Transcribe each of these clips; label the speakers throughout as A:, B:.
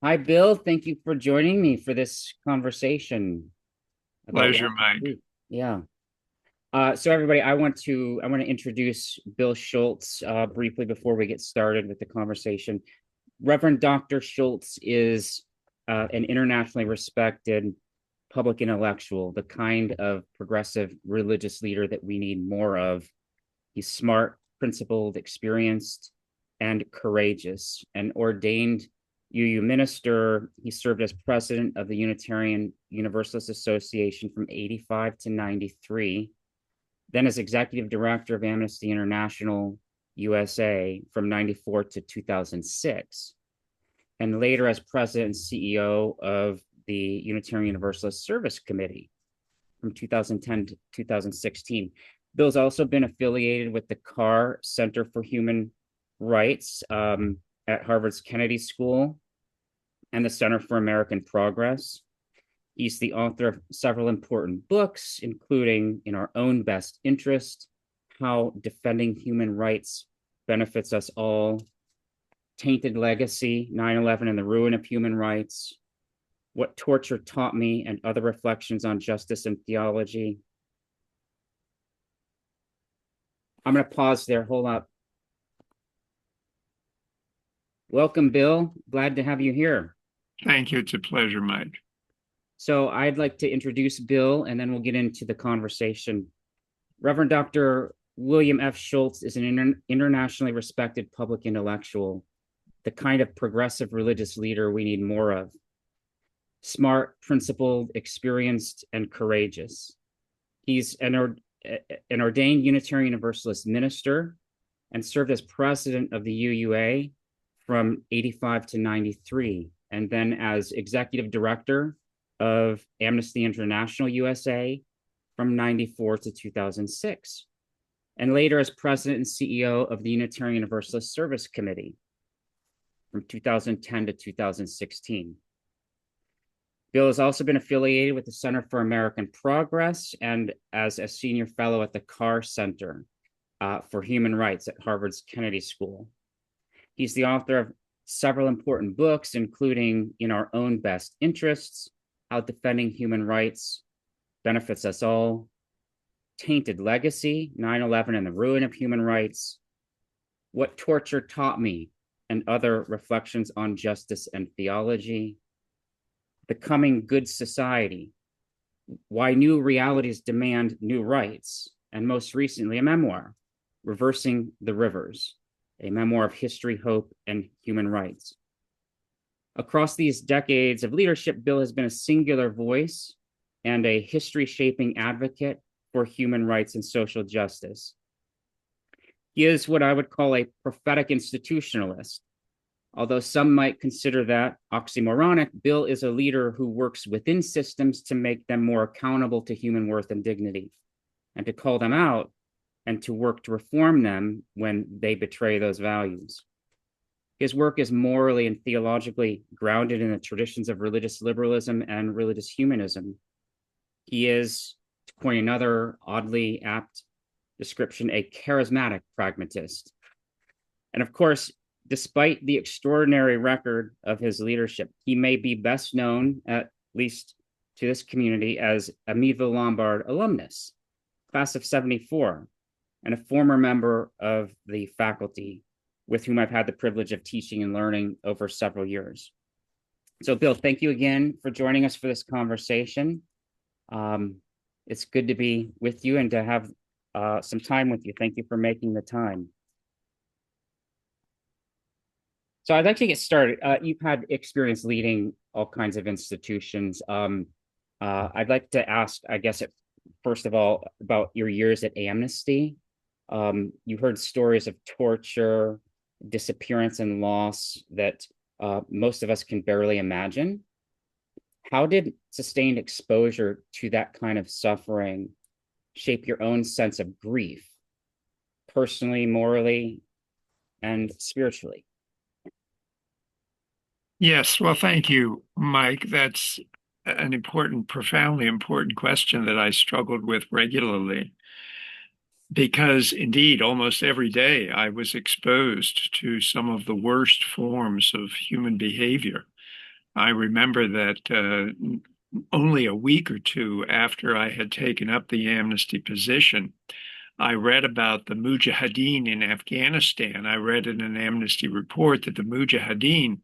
A: Hi, Bill. Thank you for joining me for this conversation about
B: Pleasure,
A: life and
B: Mike.
A: truth. Yeah. So everybody, I want to introduce Bill Schulz briefly before we get started with the conversation. Reverend Dr. Schulz is an internationally respected public intellectual, the kind of progressive religious leader that we need more of. He's smart, principled, experienced, and courageous. An ordained UU minister, he served as president of the Unitarian Universalist Association from 85 to 93, then as executive director of Amnesty International USA from 94 to 2006, and later as president and CEO of the Unitarian Universalist Service Committee from 2010 to 2016. Bill's also been affiliated with the Carr Center for Human Rights at Harvard's Kennedy School and the Center for American Progress. He's the author of several important books, including In Our Own Best Interest, How Defending Human Rights Benefits Us All, Tainted Legacy, 9/11 and the Ruin of Human Rights, What Torture Taught Me, and Other Reflections on Justice and Theology. I'm going to pause there. Hold up. Welcome, Bill. Glad to have you here.
B: Thank you. It's a pleasure, Mike.
A: So, I'd like to introduce Bill and then we'll get into the conversation. Reverend Dr. William F. Schulz is an internationally respected public intellectual, the kind of progressive religious leader we need more of. Smart, principled, experienced, and courageous. He's an ordained Unitarian Universalist minister and served as president of the UUA from 85 to 93, and then as executive director of Amnesty International USA from 94 to 2006, and later as president and CEO of the Unitarian Universalist Service Committee from 2010 to 2016. Bill has also been affiliated with the Center for American Progress and as a senior fellow at the Carr Center for Human Rights at Harvard's Kennedy School. He's the author of several important books, including In Our Own Best Interests, How Defending Human Rights Benefits Us All, Tainted Legacy, 9/11 and the Ruin of Human Rights, What Torture Taught Me, and Other Reflections on Justice and Theology, Becoming Good Society, Why New Realities Demand New Rights, and most recently, a memoir, Reversing the Rivers, a memoir of history, hope, and human rights. Across these decades of leadership, Bill has been a singular voice and a history-shaping advocate for human rights and social justice. He is what I would call a prophetic institutionalist. Although some might consider that oxymoronic, Bill is a leader who works within systems to make them more accountable to human worth and dignity, and to call them out and to work to reform them when they betray those values. His work is morally and theologically grounded in the traditions of religious liberalism and religious humanism. He is, to coin another oddly apt description, a charismatic pragmatist. And of course, despite the extraordinary record of his leadership, he may be best known, at least to this community, as a Meadville Lombard alumnus, class of 74, and a former member of the faculty with whom I've had the privilege of teaching and learning over several years. So, Bill, thank you again for joining us for this conversation. It's good to be with you and to have some time with you. Thank you for making the time. So I'd like to get started. You've had experience leading all kinds of institutions. I'd like to ask, I guess, first of all, about your years at Amnesty. You heard stories of torture, disappearance, and loss that most of us can barely imagine. How did sustained exposure to that kind of suffering shape your own sense of grief, personally, morally, and spiritually?
B: Yes, well, thank you, Mike. That's an important, profoundly important question that I struggled with regularly because indeed, almost every day I was exposed to some of the worst forms of human behavior. I remember that only a week or two after I had taken up the amnesty position, I read about the Mujahideen in Afghanistan. I read in an Amnesty report that the Mujahideen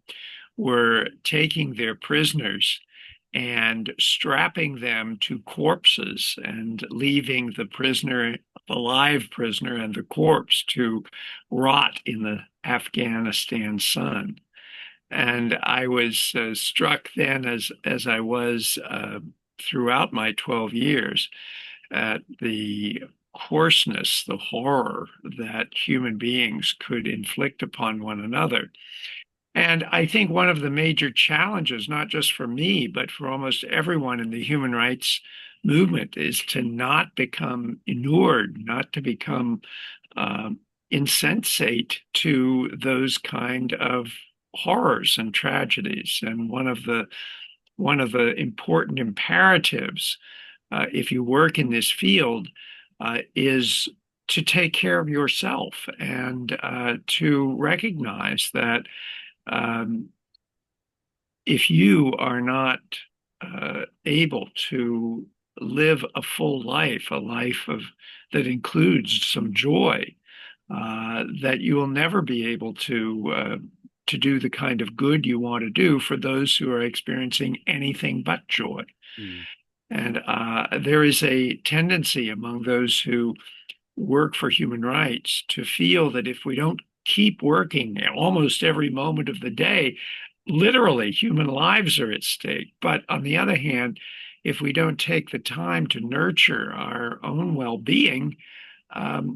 B: were taking their prisoners and strapping them to corpses and leaving the prisoner, the live prisoner, and the corpse to rot in the Afghanistan sun. And I was struck then, as I was throughout my 12 years, at the coarseness, the horror that human beings could inflict upon one another. And I think one of the major challenges, not just for me, but for almost everyone in the human rights movement, is to not become inured, not to become insensate to those kind of horrors and tragedies. And one of the important imperatives, if you work in this field, is to take care of yourself and to recognize that if you are not able to live a full life, a life that includes some joy, that you will never be able to do the kind of good you want to do for those who are experiencing anything but joy.
A: Mm.
B: And there is a tendency among those who work for human rights to feel that if we don't keep working almost every moment of the day, literally human lives are at stake. But on the other hand, if we don't take the time to nurture our own well-being,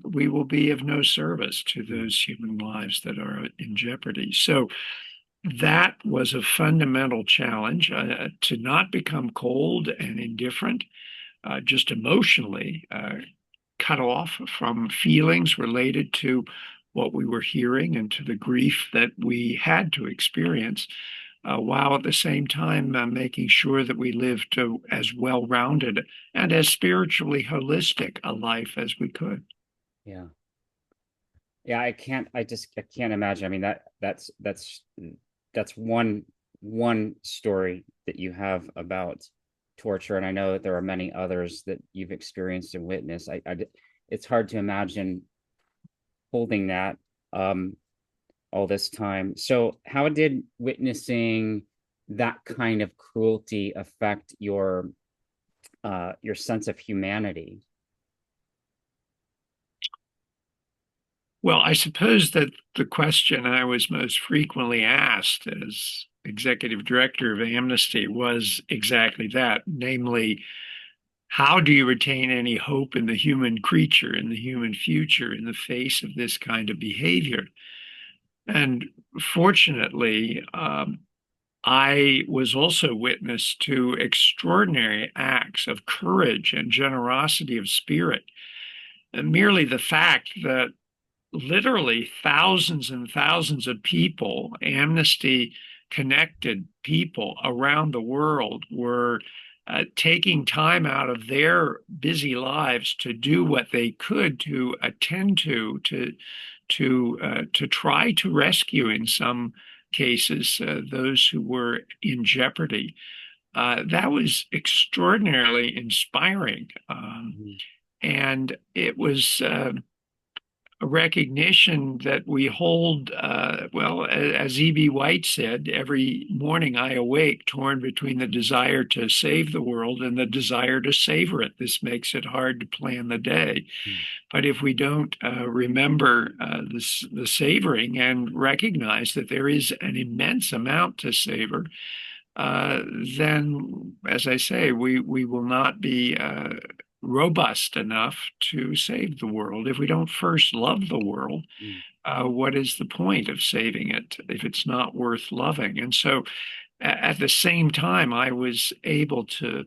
B: we will be of no service to those human lives that are in jeopardy. So that was a fundamental challenge, to not become cold and indifferent, just emotionally cut off from feelings related to what we were hearing and to the grief that we had to experience, while at the same time making sure that we lived as well-rounded and as spiritually holistic a life as we could.
A: Yeah. Yeah, I can't imagine. I mean, that's one story that you have about torture, and I know that there are many others that you've experienced and witnessed. It's hard to imagine holding that all this time. So how did witnessing that kind of cruelty affect your sense of humanity?
B: Well, I suppose that the question I was most frequently asked as executive director of Amnesty was exactly that, namely, how do you retain any hope in the human creature, in the human future, in the face of this kind of behavior? And fortunately, I was also witness to extraordinary acts of courage and generosity of spirit. And merely the fact that literally thousands and thousands of people, Amnesty connected people around the world, were taking time out of their busy lives to do what they could to attend to try to rescue, in some cases, those who were in jeopardy. That was extraordinarily inspiring. And it was a recognition that we hold, well, as E.B. White said, every morning I awake torn between the desire to save the world and the desire to savor it. This makes it hard to plan the day. But if we don't remember the savoring and recognize that there is an immense amount to savor, then, as I say, we will not be robust enough to save the world. If we don't first love the world, what is the point of saving it if it's not worth loving? And so at the same time, I was able to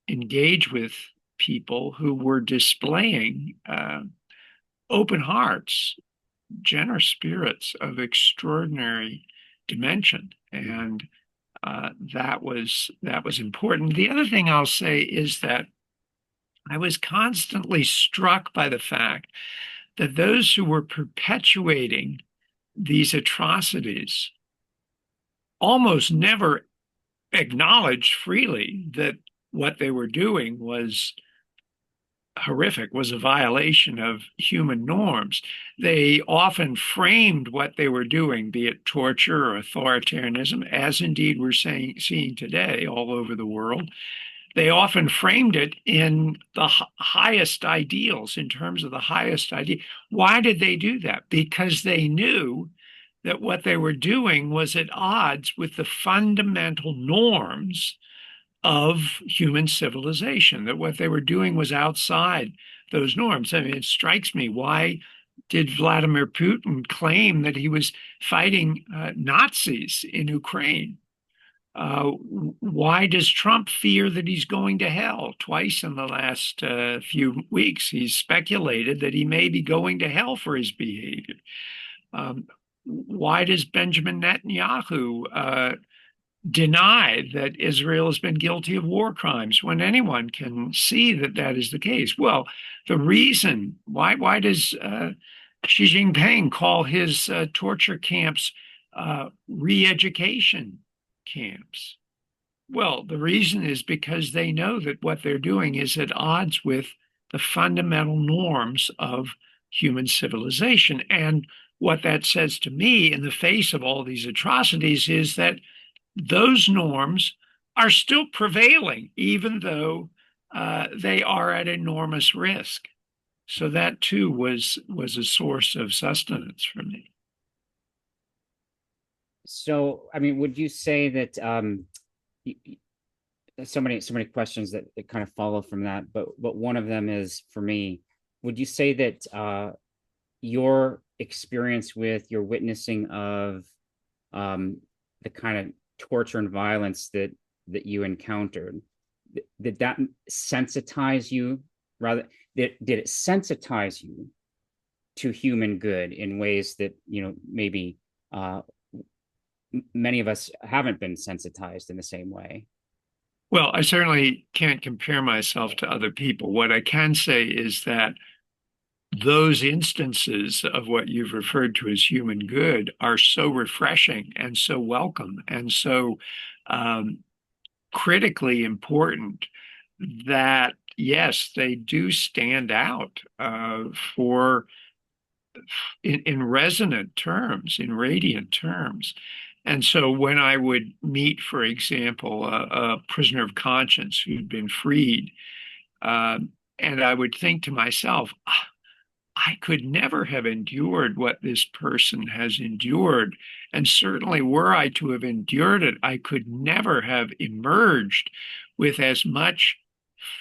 B: engage with people who were displaying open hearts, generous spirits of extraordinary dimension. And that was important. The other thing I'll say is that I was constantly struck by the fact that those who were perpetuating these atrocities almost never acknowledged freely that what they were doing was horrific, was a violation of human norms. They often framed what they were doing, be it torture or authoritarianism, as indeed we're seeing today all over the world. They often framed it in the highest ideals, in terms of the highest idea. Why did they do that? Because they knew that what they were doing was at odds with the fundamental norms of human civilization, that what they were doing was outside those norms. I mean, it strikes me, why did Vladimir Putin claim that he was fighting Nazis in Ukraine? Why does Trump fear that he's going to hell? Twice in the last few weeks, he's speculated that he may be going to hell for his behavior. Why does Benjamin Netanyahu deny that Israel has been guilty of war crimes when anyone can see that that is the case? Well, the reason why does Xi Jinping call his torture camps re-education camps? Well, the reason is because they know that what they're doing is at odds with the fundamental norms of human civilization. And what that says to me in the face of all these atrocities is that those norms are still prevailing, even though they are at enormous risk. So that too was a source of sustenance for me.
A: So, I mean, would you say that so many questions that kind of follow from that, but one of them is, for me, would you say that your experience with your witnessing of the kind of torture and violence that you encountered, did that sensitize you, rather did it sensitize you to human good in ways that, you know, maybe many of us haven't been sensitized in the same way?
B: Well, I certainly can't compare myself to other people. What I can say is that those instances of what you've referred to as human good are so refreshing and so welcome and so critically important that, yes, they do stand out in resonant terms, in radiant terms. And so when I would meet, for example, a prisoner of conscience who'd been freed, and I would think to myself, I could never have endured what this person has endured. And certainly, were I to have endured it, I could never have emerged with as much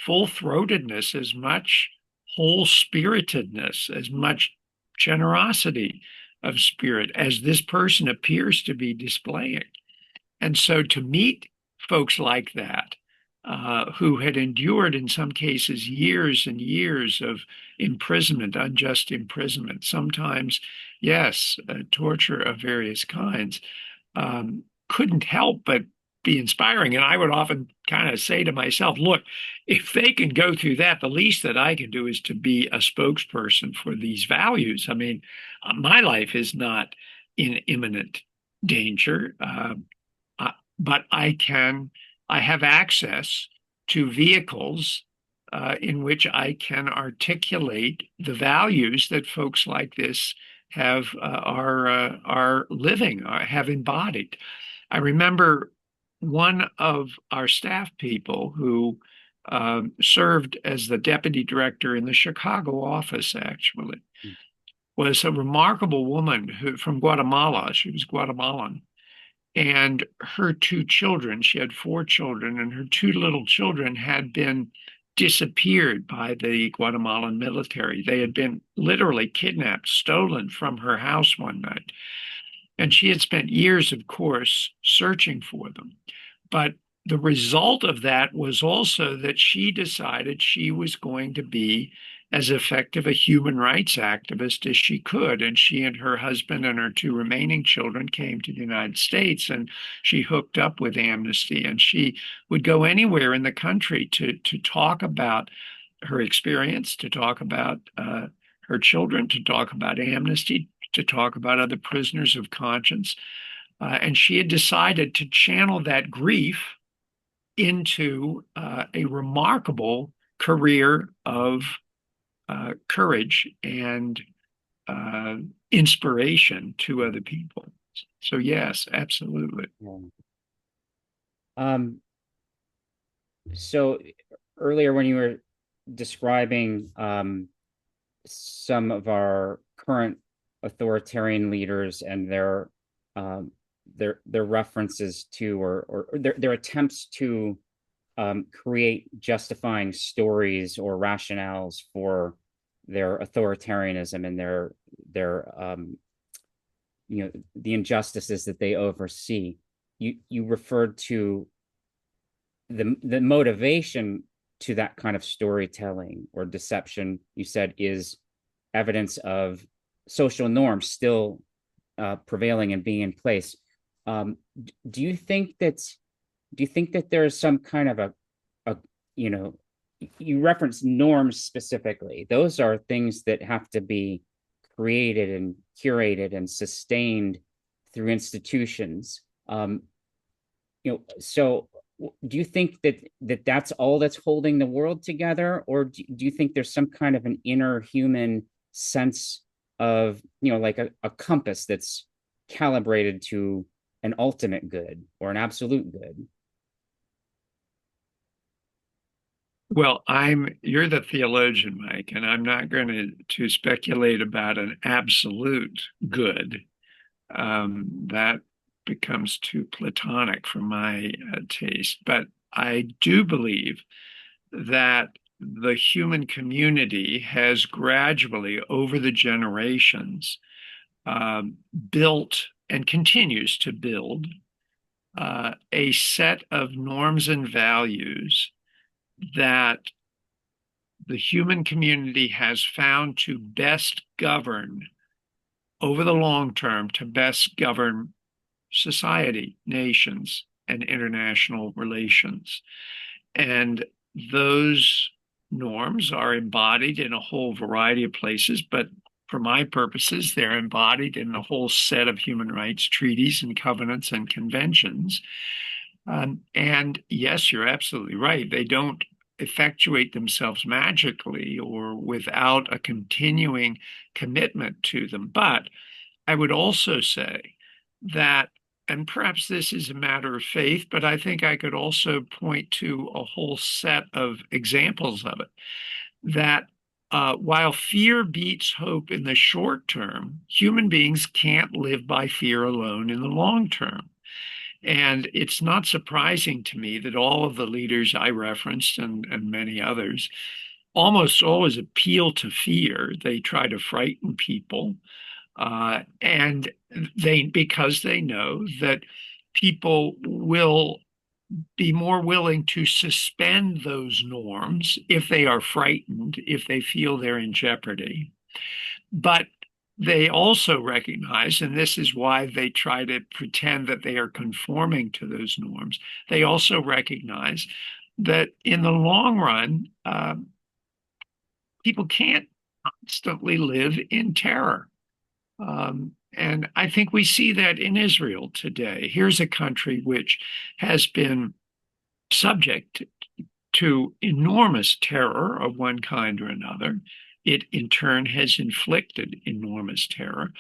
B: full-throatedness, as much whole-spiritedness, as much generosity of spirit as this person appears to be displaying. And so to meet folks like that, who had endured in some cases years and years of imprisonment, unjust imprisonment, sometimes, yes, torture of various kinds, couldn't help but be inspiring. And I would often kind of say to myself, look, if they can go through that, the least that I can do is to be a spokesperson for these values. I mean, my life is not in imminent danger, but I have access to vehicles in which I can articulate the values that folks like this are living, have embodied. I remember one of our staff people who served as the deputy director in the Chicago office, actually, was a remarkable woman from Guatemala. She was Guatemalan. And her two children, she had 4 children, and her 2 little children had been disappeared by the Guatemalan military. They had been literally kidnapped, stolen from her house one night. And she had spent years, of course, searching for them. But the result of that was also that she decided she was going to be as effective a human rights activist as she could. And she and her husband and her 2 remaining children came to the United States, and she hooked up with Amnesty, and she would go anywhere in the country to talk about her experience, to talk about her children, to talk about Amnesty, to talk about other prisoners of conscience. And she had decided to channel that grief into a remarkable career of courage and uh, inspiration to other people. So yes, absolutely.
A: Yeah. Um, so earlier when you were describing some of our current authoritarian leaders and um, their references to or their attempts to create justifying stories or rationales for their authoritarianism and their the injustices that they oversee. You referred to the motivation to that kind of storytelling or deception. You said is evidence of social norms still prevailing and being in place. Do you think that there's some kind of a you know you reference norms specifically? Those are things that have to be created and curated and sustained through institutions. So do you think that that's all that's holding the world together, or do you think there's some kind of an inner human sense of like a compass that's calibrated to an ultimate good or an absolute good?
B: Well, you're the theologian, Mike, and I'm not going to speculate about an absolute good. That becomes too Platonic for my taste. But I do believe that the human community has gradually, over the generations, built and continues to build a set of norms and values that the human community has found to best govern over the long term, to best govern society, nations, and international relations. And those norms are embodied in a whole variety of places, but for my purposes, they're embodied in a whole set of human rights treaties and covenants and conventions. And yes, you're absolutely right. They don't effectuate themselves magically or without a continuing commitment to them. But I would also say that, and perhaps this is a matter of faith, but I think I could also point to a whole set of examples of it, that while fear beats hope in the short term, human beings can't live by fear alone in the long term. And it's not surprising to me that all of the leaders I referenced and many others almost always appeal to fear. They try to frighten people. And because they know that people will be more willing to suspend those norms if they are frightened, if they feel they're in jeopardy. But they also recognize, and this is why they try to pretend that they are conforming to those norms, they also recognize that in the long run, people can't constantly live in terror. And I think we see that in Israel today. Here's a country which has been subject to enormous terror of one kind or another. It in turn has inflicted enormous terror.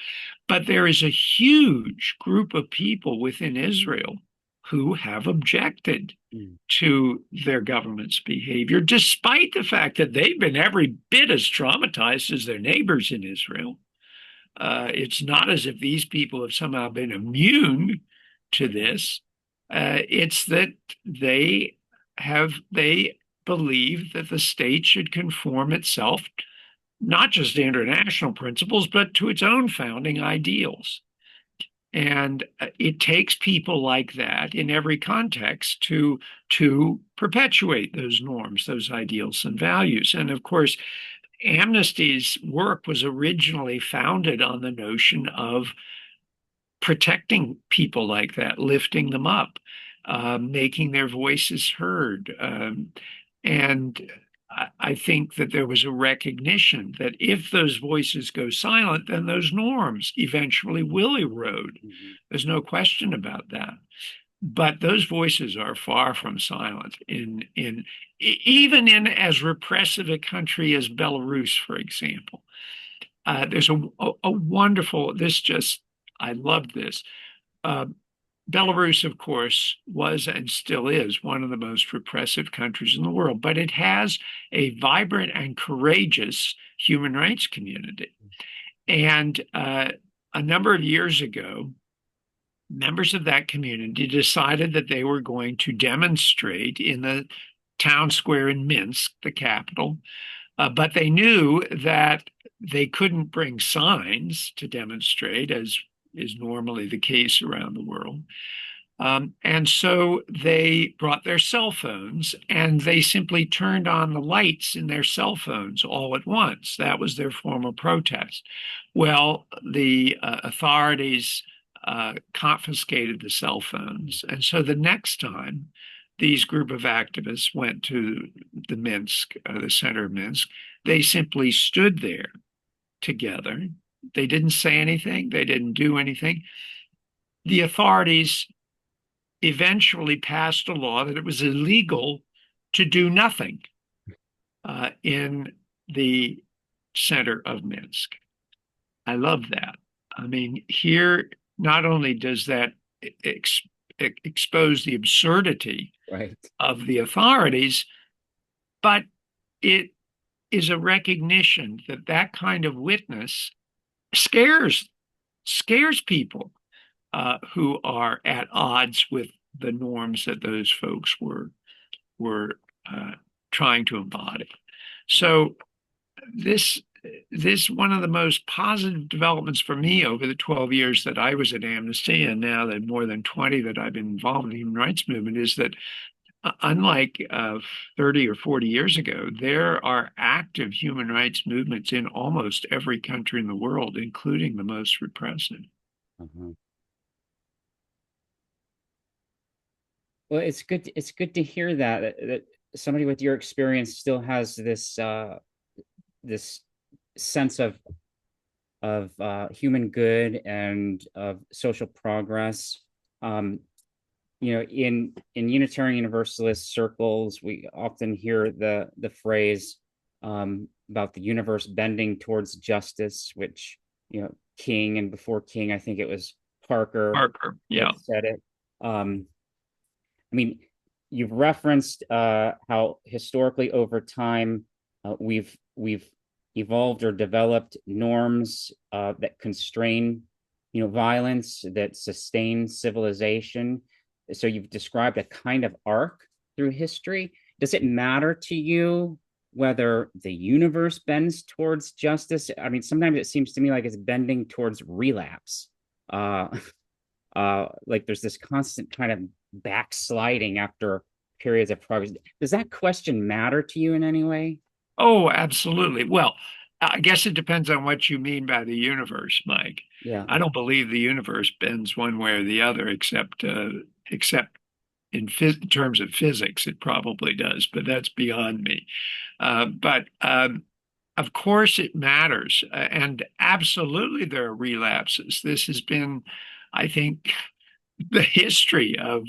B: But there is a huge group of people within Israel who have objected to their government's behavior, despite the fact that they've been every bit as traumatized as their neighbors in Israel. It's not as if these people have somehow been immune to this. It's that they believe that the state should conform itself not just to international principles, but to its own founding ideals. And it takes people like that in every context to perpetuate those norms, those ideals and values. And of course, Amnesty's work was originally founded on the notion of protecting people like that, lifting them up, making their voices heard. And I think that there was a recognition that if those voices go silent, then those norms eventually will erode. There's no question about that. but those voices are far from silent even in as repressive a country as Belarus, for example. There's a wonderful, I love this. Uh, Belarus, of course, was and still is one of the most repressive countries in the world, but it has a vibrant and courageous human rights community. And a number of years ago, members of that community decided that they were going to demonstrate in the town square in Minsk, the capital, but they knew that they couldn't bring signs to demonstrate, as is normally the case around the world. And so they brought their cell phones and they simply turned on the lights in their cell phones all at once. That was their form of protest. Well, the authorities confiscated the cell phones. And so the next time these group of activists went to the Minsk, the center of Minsk, they simply stood there together. They didn't say anything. They didn't do anything. The authorities eventually passed a law that it was illegal to do nothing in the center of Minsk. I love that. I mean, here, not only does that expose the absurdity
A: Right.
B: of the authorities, but it is a recognition that that kind of witness scares people who are at odds with the norms that those folks were trying to embody. So this one of the most positive developments for me over the 12 years that I was at Amnesty, and now the more than 20 that I've been involved in the human rights movement, is that unlike 30 or 40 years ago, there are active human rights movements in almost every country in the world, including the most repressive.
A: Uh-huh. Well, it's good to hear that somebody with your experience still has this sense of human good and of social progress. In Unitarian Universalist circles, we often hear the phrase about the universe bending towards justice, which King, and before King, I think it was Parker
B: Yeah.
A: said it. I mean, you've referenced how historically over time we've evolved or developed norms that constrain, violence, that sustain civilization. So you've described a kind of arc through history. Does it matter to you whether the universe bends towards justice? I mean, sometimes it seems to me like it's bending towards relapse. Like there's this constant kind of backsliding after periods of progress. Does that question matter to you in any way?
B: Oh, absolutely. Well, I guess it depends on what you mean by the universe, Mike.
A: Yeah.
B: I don't believe the universe bends one way or the other, except in terms of physics, it probably does, but that's beyond me. But of course, it matters, and absolutely there are relapses. This has been, I think, the history of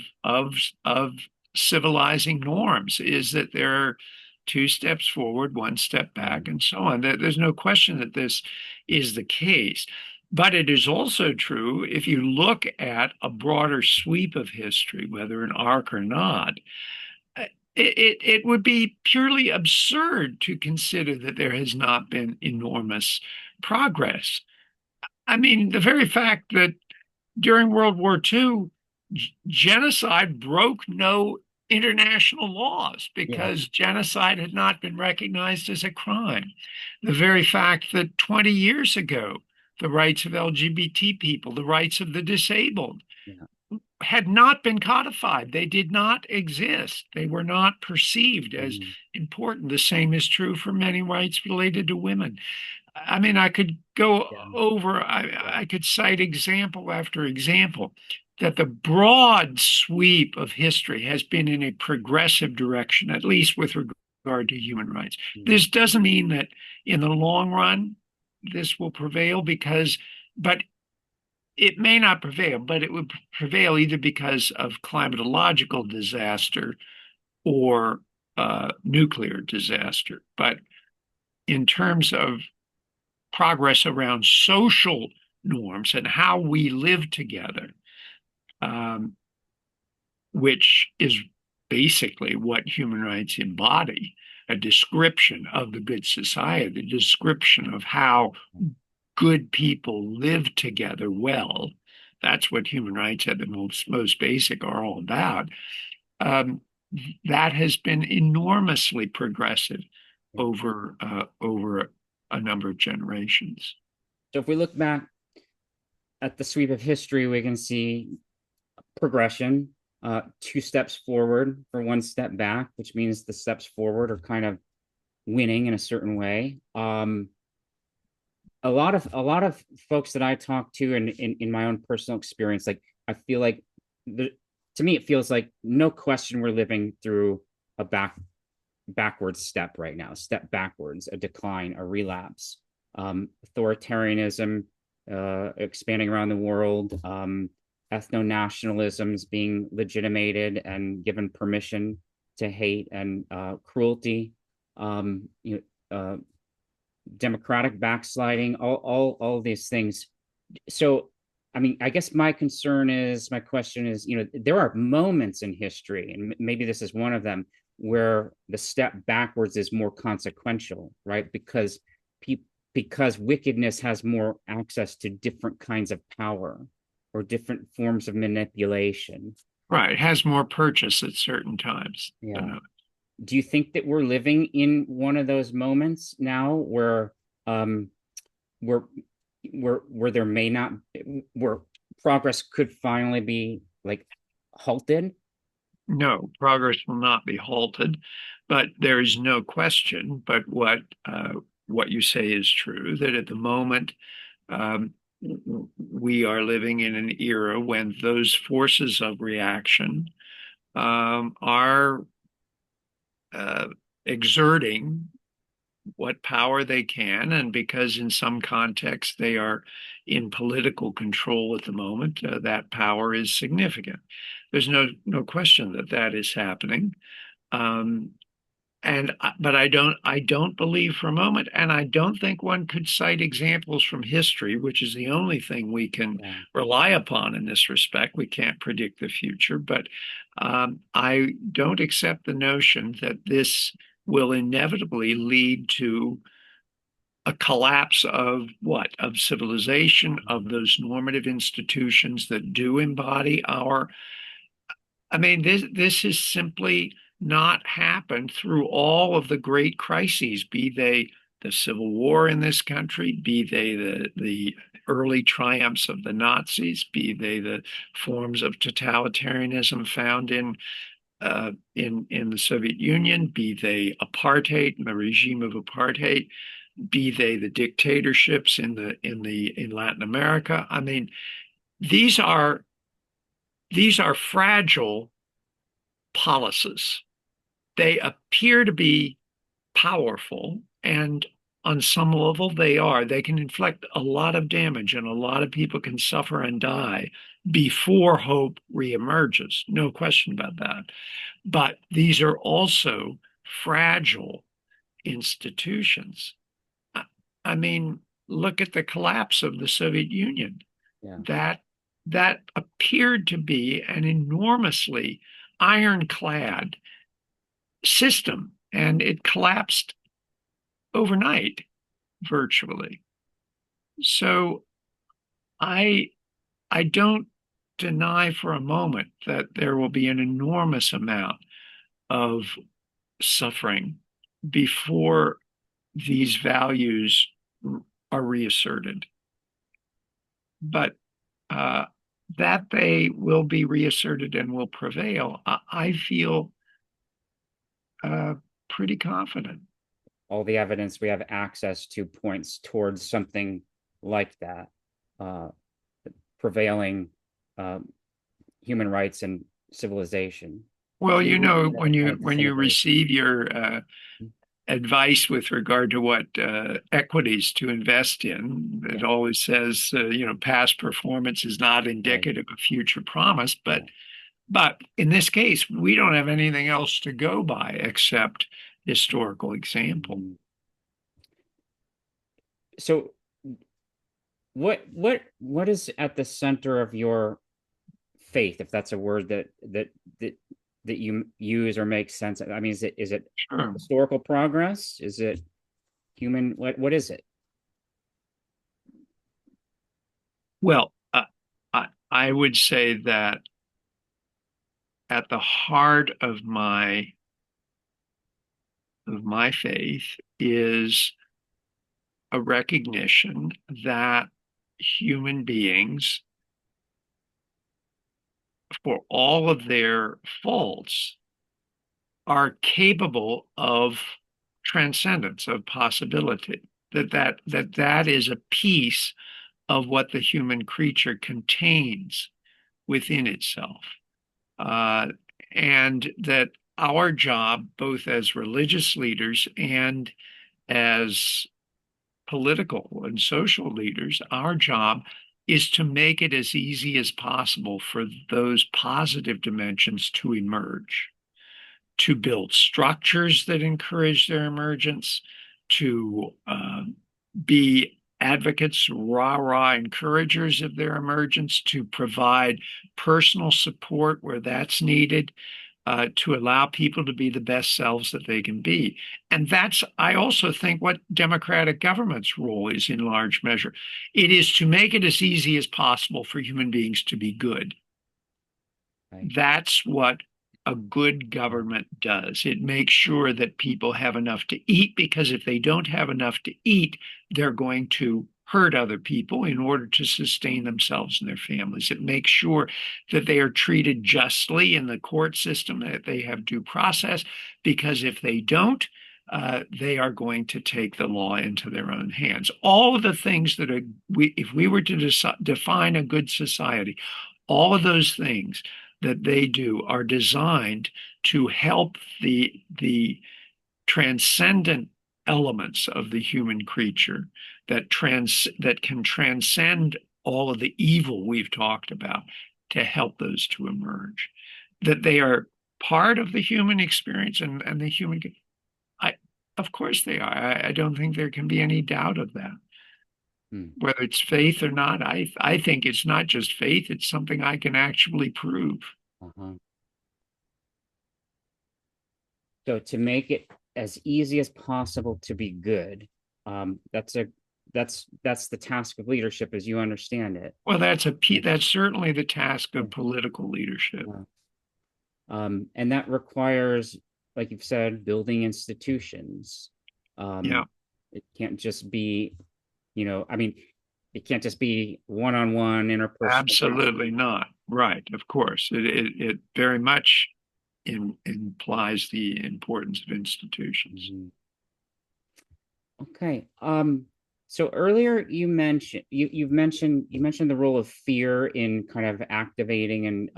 B: civilizing norms is that there are two steps forward, one step back, and so on. There's no question that this is the case. But it is also true if you look at a broader sweep of history, whether an arc or not, it would be purely absurd to consider that there has not been enormous progress. I mean, the very fact that during World War II, genocide broke no international laws because genocide had not been recognized as a crime. The very fact that 20 years ago, the rights of LGBT people, the rights of the disabled, had not been codified. They did not exist. They were not perceived as important. The same is true for many rights related to women. I mean, I could go over, I could cite example after example that the broad sweep of history has been in a progressive direction, at least with regard to human rights. This doesn't mean that in the long run, this will prevail but it may not prevail, but it would prevail either because of climatological disaster or nuclear disaster. But in terms of progress around social norms and how we live together, um, which is basically what human rights embody, a description of the good society, a description of how good people live together well. That's what human rights at the most basic are all about. Um, that has been enormously progressive over a number of generations.
A: So if we look back at the sweep of history, we can see progression, two steps forward for one step back, which means the steps forward are kind of winning in a certain way. A lot of folks that I talk to, and in my own personal experience, like I feel like to me it feels like no question we're living through a backwards step right now, step backwards, a decline, a relapse. Authoritarianism expanding around the world, ethno-nationalisms being legitimated and given permission to hate, and cruelty, democratic backsliding, all these things. So, I mean, I guess my question is, there are moments in history, and maybe this is one of them, where the step backwards is more consequential, right? Because wickedness has more access to different kinds of power or different forms of manipulation.
B: Right. It has more purchase at certain times.
A: Yeah. Do you think that we're living in one of those moments now where um where where there may not where progress could finally be like halted?
B: No, progress will not be halted, but there is no question. But what you say is true, that at the moment um, we are living in an era when those forces of reaction are exerting what power they can, and because in some contexts they are in political control at the moment, that power is significant. There's no question that that is happening. Um, but I don't believe for a moment, and I don't think one could cite examples from history, which is the only thing we can
A: Yeah.
B: rely upon in this respect. We can't predict the future, but I don't accept the notion that this will inevitably lead to a collapse of what? Of civilization, of those normative institutions that do embody our. I mean, this has simply not happened through all of the great crises, be they the Civil War in this country, be they the early triumphs of the Nazis, be they the forms of totalitarianism found in the Soviet Union, be they apartheid, the regime of apartheid, be they the dictatorships in Latin America. I mean, these are fragile policies. They appear to be powerful, and on some level they are. They can inflict a lot of damage, and a lot of people can suffer and die before hope reemerges. No question about that. But these are also fragile institutions. I mean, look at the collapse of the Soviet Union.
A: Yeah.
B: That appeared to be an enormously ironclad system, and it collapsed overnight, virtually. So I I don't deny for a moment that there will be an enormous amount of suffering before these values are reasserted. But uh, that they will be reasserted and will prevail, I feel uh, pretty confident.
A: All the evidence we have access to points towards something like that, uh, prevailing uh, human rights and civilization.
B: Well,
A: We
B: you
A: live
B: know,
A: in
B: when
A: a
B: you
A: disintegration.
B: receive your advice with regard to what equities to invest in. It
A: Yeah.
B: always says, past performance is not
A: Right.
B: indicative of future promise, but
A: Yeah.
B: in this case, we don't have anything else to go by except historical example.
A: Mhm. So what is at the center of your faith, if that's a word that that you use or makes sense? I mean, is it
B: Sure.
A: historical progress? Is it human? What is it?
B: Well, I would say that at the heart of my faith is a recognition that human beings, for all of their faults, are capable of transcendence, of possibility. That is a piece of what the human creature contains within itself. Uh, and that our job, both as religious leaders and as political and social leaders, our job is to make it as easy as possible for those positive dimensions to emerge, to build structures that encourage their emergence, to be advocates, rah-rah encouragers of their emergence, to provide personal support where that's needed, to allow people to be the best selves that they can be. And that's, I also think, what democratic government's role is in large measure. It is to make it as easy as possible for human beings to be good.
A: Right.
B: That's what a good government does. It makes sure that people have enough to eat, because if they don't have enough to eat, they're going to hurt other people in order to sustain themselves and their families. It makes sure that they are treated justly in the court system, that they have due process, because if they don't, they are going to take the law into their own hands. All of the things that if we were to define a good society, all of those things that they do are designed to help the transcendent elements of the human creature that can transcend all of the evil we've talked about, to help those to emerge. That they are part of the human experience and the human. I, of course they are. I don't think there can be any doubt of that.
A: Hmm.
B: Whether it's faith or not, I think it's not just faith, it's something I can actually prove.
A: Uh-huh. So to make it as easy as possible to be good, that's that's the task of leadership as you understand it.
B: Well,
A: Yeah.
B: that's certainly the task
A: Yeah.
B: of political leadership.
A: Yeah. And that requires, like you've said, building institutions.
B: Yeah,
A: It can't just be, I mean, it can't just be one-on-one interpersonal.
B: absolutely not. Right, of course. It very much implies the importance of institutions.
A: Mhm. Okay. So earlier you mentioned the role of fear in kind of activating and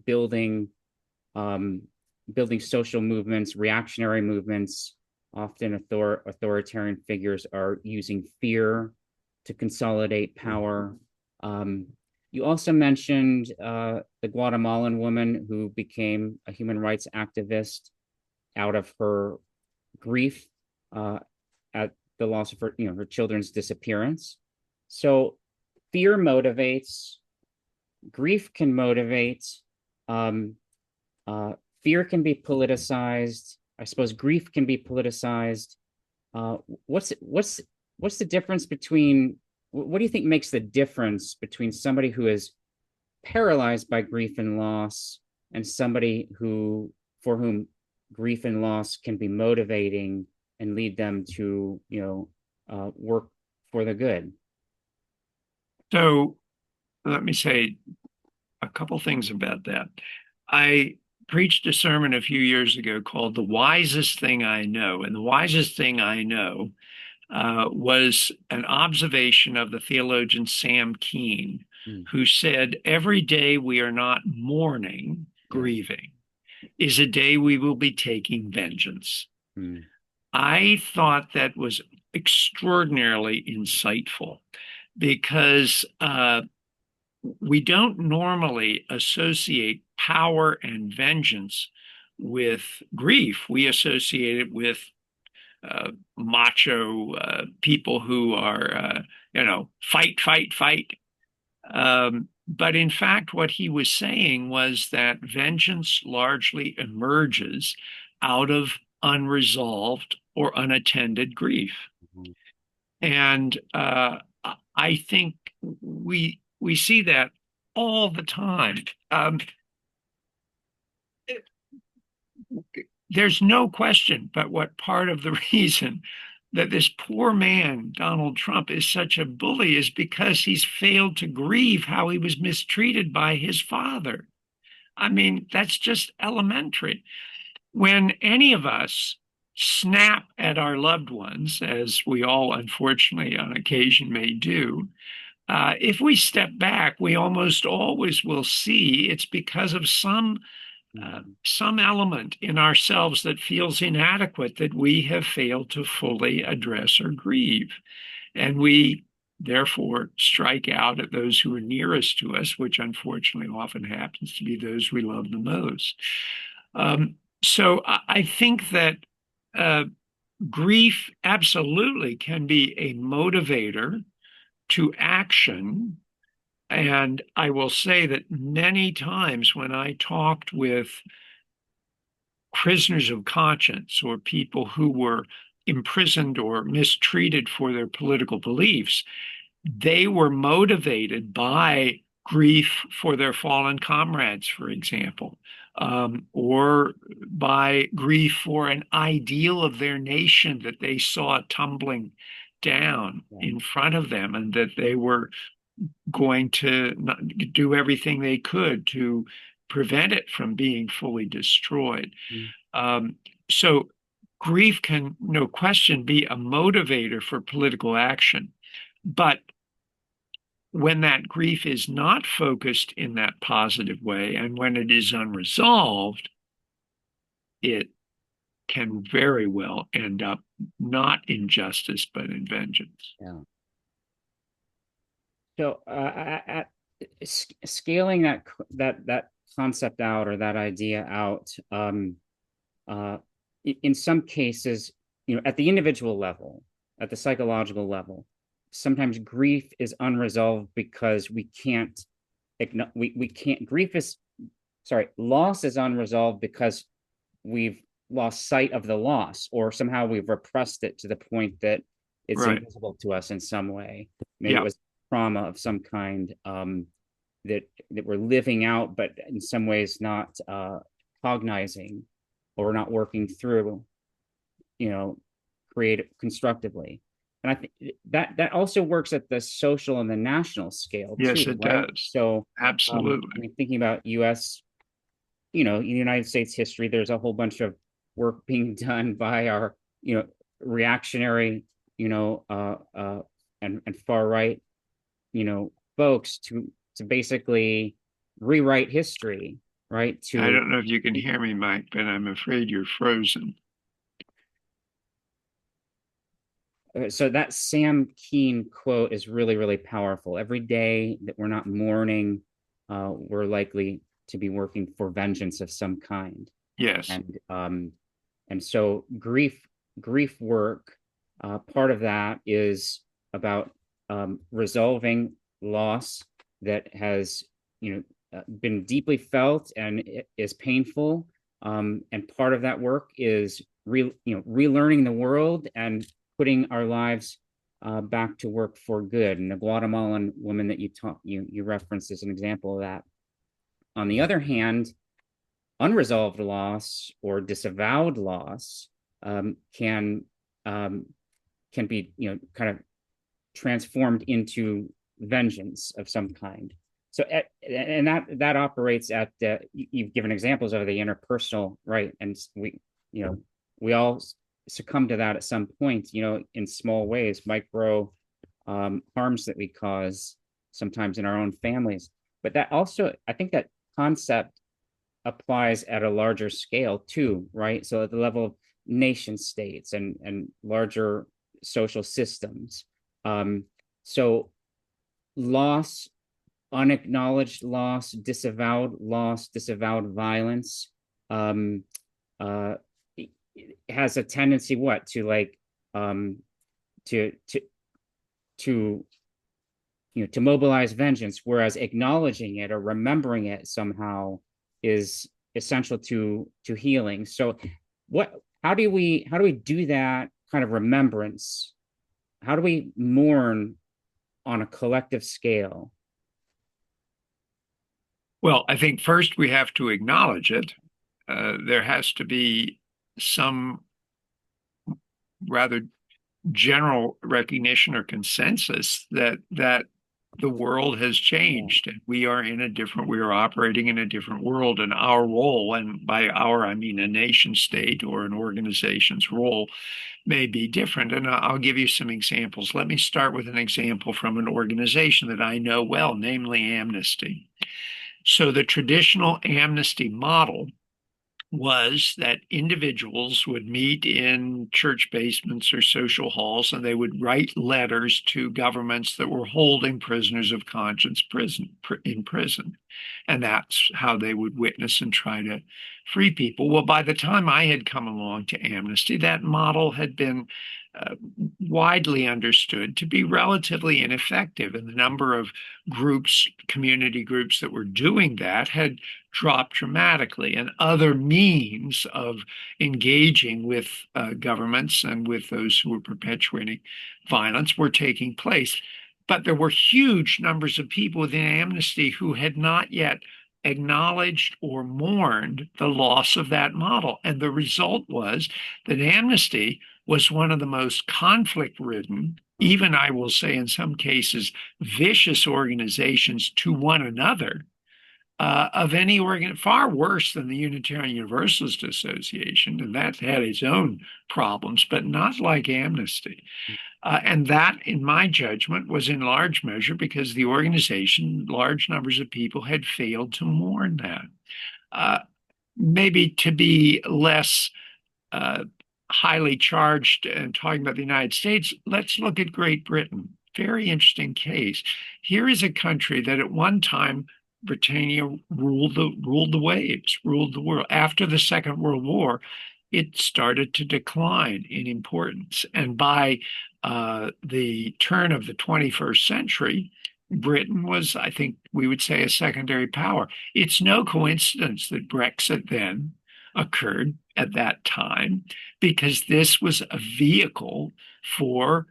A: building um building social movements, reactionary movements. Often authoritarian figures are using fear to consolidate power. Um, you also mentioned the Guatemalan woman who became a human rights activist out of her grief uh, at the loss of her children's disappearance. So fear motivates, grief can motivate, um, uh, fear can be politicized. I suppose grief can be politicized. Uh, what's what's what's the difference between? What do you think makes the difference between somebody who is paralyzed by grief and loss and somebody who for whom grief and loss can be motivating and lead them to work for the good?
B: So let me say a couple things about that. I preached a sermon a few years ago called "The Wisest Thing I Know," and the wisest thing I know was an observation of the theologian Sam Keen,
A: Hmm.
B: who said, "Every day we are not mourning,
A: Yeah.
B: grieving, is a day we will be taking vengeance."
A: Mm.
B: I thought that was extraordinarily insightful because we don't normally associate power and vengeance with grief. We associate it with macho people who are, fight, fight, fight. But in fact, what he was saying was that vengeance largely emerges out of unresolved or unattended grief.
A: Mhm.
B: And I think we see that all the time. There's no question but what part of the reason that this poor man, Donald Trump, is such a bully is because he's failed to grieve how he was mistreated by his father. I mean, that's just elementary. When any of us snap at our loved ones, as we all unfortunately on occasion may do, if we step back, we almost always will see it's because of
A: Mhm.
B: some element in ourselves that feels inadequate that we have failed to fully address or grieve. And we therefore strike out at those who are nearest to us, which unfortunately often happens to be those we love the most. So I think that uh, grief absolutely can be a motivator to action. And I will say that many times when I talked with prisoners of conscience or people who were imprisoned or mistreated for their political beliefs, they were motivated by grief for their fallen comrades, for example, or by grief for an ideal of their nation that they saw tumbling down
A: Yeah.
B: in front of them and that they were going to do everything they could to prevent it from being fully destroyed.
A: Mm.
B: Um, so grief can, no question, be a motivator for political action. But when that grief is not focused in that positive way and when it is unresolved, it can very well end up not in justice, but in vengeance.
A: Yeah. So, scaling that concept out or that idea out, uh, in some cases, at the individual level, at the psychological level, sometimes grief is unresolved because we can't grief is sorry loss is unresolved because we've lost sight of the loss, or somehow we've repressed it to the point that it's
B: Right.
A: invisible to us in some way. Maybe it
B: Yeah.
A: was trauma of some kind, that we're living out, but in some ways not cognizing or not working through, you know, creative constructively. And I think that also works at the social and the national scale too,
B: Yes, it
A: right?
B: does.
A: So, I
B: Absolutely.
A: mean, thinking about U.S., in the United States history, there's a whole bunch of work being done by our, reactionary, and far right, folks to basically rewrite history, right?
B: I
A: To
B: don't know if you can hear me, Mike, but I'm afraid you're frozen.
A: So that Sam Keen quote is really, really powerful. Every day that we're not mourning, we're likely to be working for vengeance of some kind.
B: Yes.
A: And so grief work, part of that is about resolving loss that has, been deeply felt and is painful. And part of that work is relearning the world and putting our lives back to work for good. And the Guatemalan woman that you referenced is an example of that. On the other hand, unresolved loss or disavowed loss, can be, kind of transformed into vengeance of some kind. So, and that operates at the, you've given examples of the interpersonal, right? And we all succumb to that at some point, in small ways, micro harms that we cause sometimes in our own families. But that also, I think that concept applies at a larger scale too, right? So at the level of nation states and larger social systems. So loss, unacknowledged loss, disavowed loss, disavowed violence, um, uh, has a tendency what to like to to to to mobilize vengeance, whereas acknowledging it or remembering it somehow is essential to healing. So what how do we do that kind of remembrance? How do we mourn on a collective scale?
B: Well, I think first we have to acknowledge it. There has to be some rather general recognition or consensus that the world has changed and we are operating in a different world, and our role, and by our I mean a nation state or an organization's role, may be different. And I'll give you some examples. Let me start with an example from an organization that I know well, namely Amnesty. So the traditional Amnesty model was that individuals would meet in church basements or social halls, and they would write letters to governments that were holding prisoners of conscience in prison. And that's how they would witness and try to free people. Well, by the time I had come along to Amnesty, that model had been widely understood to be relatively ineffective. And the number of groups, community groups that were doing that had dropped dramatically. And other means of engaging with governments and with those who were perpetuating violence were taking place. But there were huge numbers of people within Amnesty who had not yet acknowledged or mourned the loss of that model. And the result was that Amnesty was one of the most conflict-ridden, even I will say in some cases, vicious organizations to one another of any organ, far worse than the Unitarian Universalist Association, and that had its own problems, but not like Amnesty. And that, in my judgment, was in large measure because the organization, large numbers of people had failed to mourn that. Maybe to be less highly charged and talking about the United States, let's look at Great Britain. Very interesting case. Here is a country that at one time Britannia ruled the waves, ruled the world. After the Second World War, it started to decline in importance. And by the turn of the 21st century, Britain was, I think we would say, a secondary power. It's no coincidence that Brexit then occurred at that time, because this was a vehicle for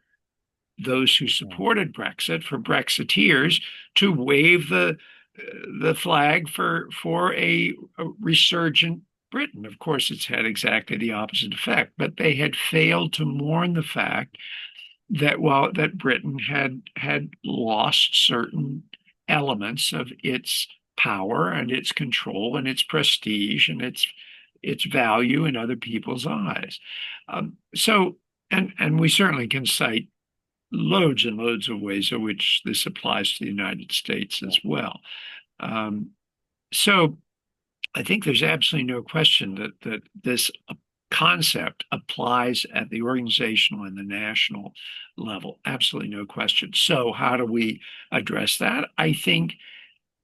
B: those who supported Brexit, for Brexiteers, to wave the flag for a resurgent Britain. Of course, it's had exactly the opposite effect, but they had failed to mourn the fact that Britain had lost certain elements of its power and its control and its prestige and its value in other people's eyes. And we certainly can cite loads and loads of ways in which this applies to the United States as well. So I think there's absolutely no question that this concept applies at the organizational and the national level. Absolutely no question. So how do we address that? I think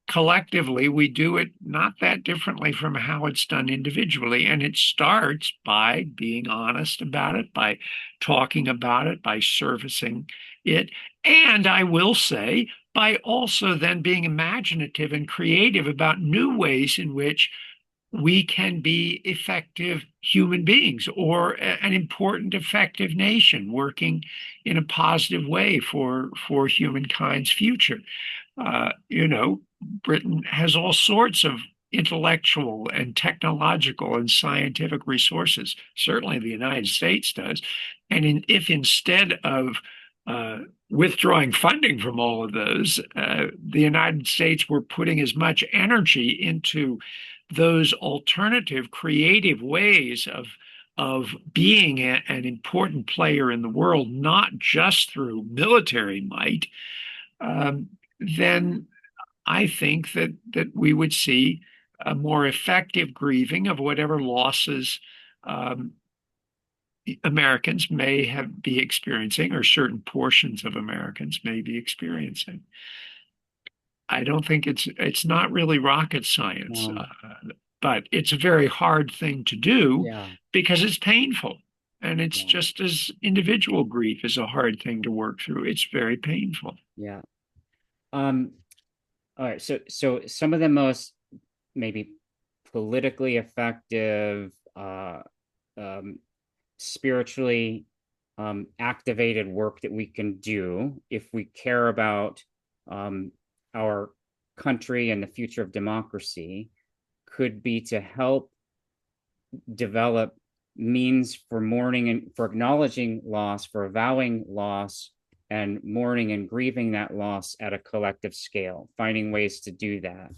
B: collectively we do it not that differently from how it's done individually. And it starts by being honest about it, by talking about it, by servicing it. And I will say, by also then being imaginative and creative about new ways in which we can be effective human beings, or an important, effective nation working in a positive way for humankind's future. Britain has all sorts of intellectual and technological and scientific resources. Certainly the United States does. And if instead of withdrawing funding from all of those, the United States were putting as much energy into those alternative, creative ways of being an important player in the world, not just through military might, then I think that we would see a more effective grieving of whatever losses Americans may be experiencing, or certain portions of Americans may be experiencing. I don't think it's not really rocket science,
A: No.
B: but it's a very hard thing to do
A: Yeah.
B: because it's painful. And it's
A: Yeah.
B: just as individual grief is a hard thing to work through. It's very painful.
A: Yeah. Um, all right. So some of the most maybe politically effective, um, spiritually activated work that we can do if we care about um, our country and the future of democracy could be to help develop means for mourning and for acknowledging loss, for avowing loss, and mourning and grieving that loss at a collective scale, finding ways to do that.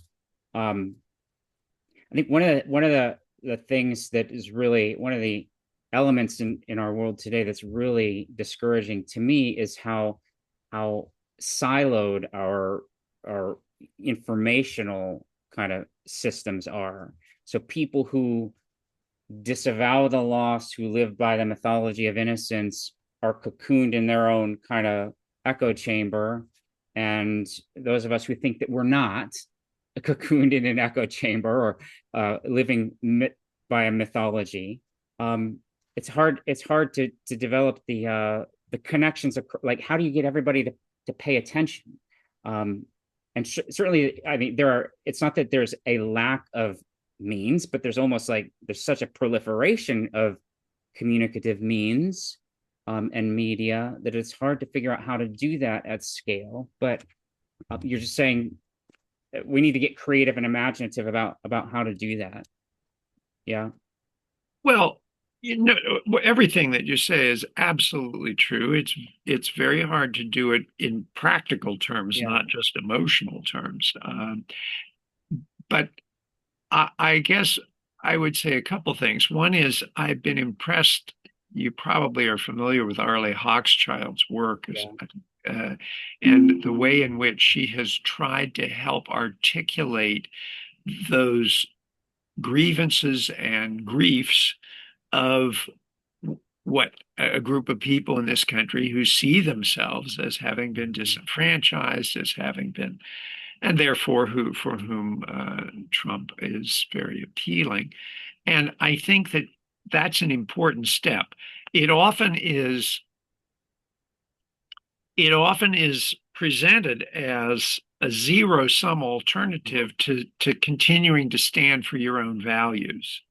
A: I think one of the things that is really one of the elements in our world today that's really discouraging to me is how siloed our informational kind of systems are. So people who disavow the lost, who live by the mythology of innocence, are cocooned in their own kind of echo chamber. And those of us who think that we're not cocooned in an echo chamber or living by a mythology, it's hard to develop the connections of, like, how do you get everybody to pay attention? And certainly, I mean, it's not that there's a lack of means, but there's almost like there's such a proliferation of communicative means and media that it's hard to figure out how to do that at scale. But you're just saying we need to get creative and imaginative about how to do that. Yeah.
B: Well, everything that you say is absolutely true. It's very hard to do it in practical terms,
A: Yeah.
B: not just emotional terms. But I guess I would say a couple things. One is I've been impressed. You probably are familiar with Arlie Hochschild's work,
A: Yeah.
B: uh, and the way in which she has tried to help articulate those grievances and griefs of what a group of people in this country who see themselves as having been disenfranchised, as having been, and therefore for whom Trump is very appealing. And I think that that's an important step. It often is. It often is presented as a zero-sum alternative to continuing to stand for your own values.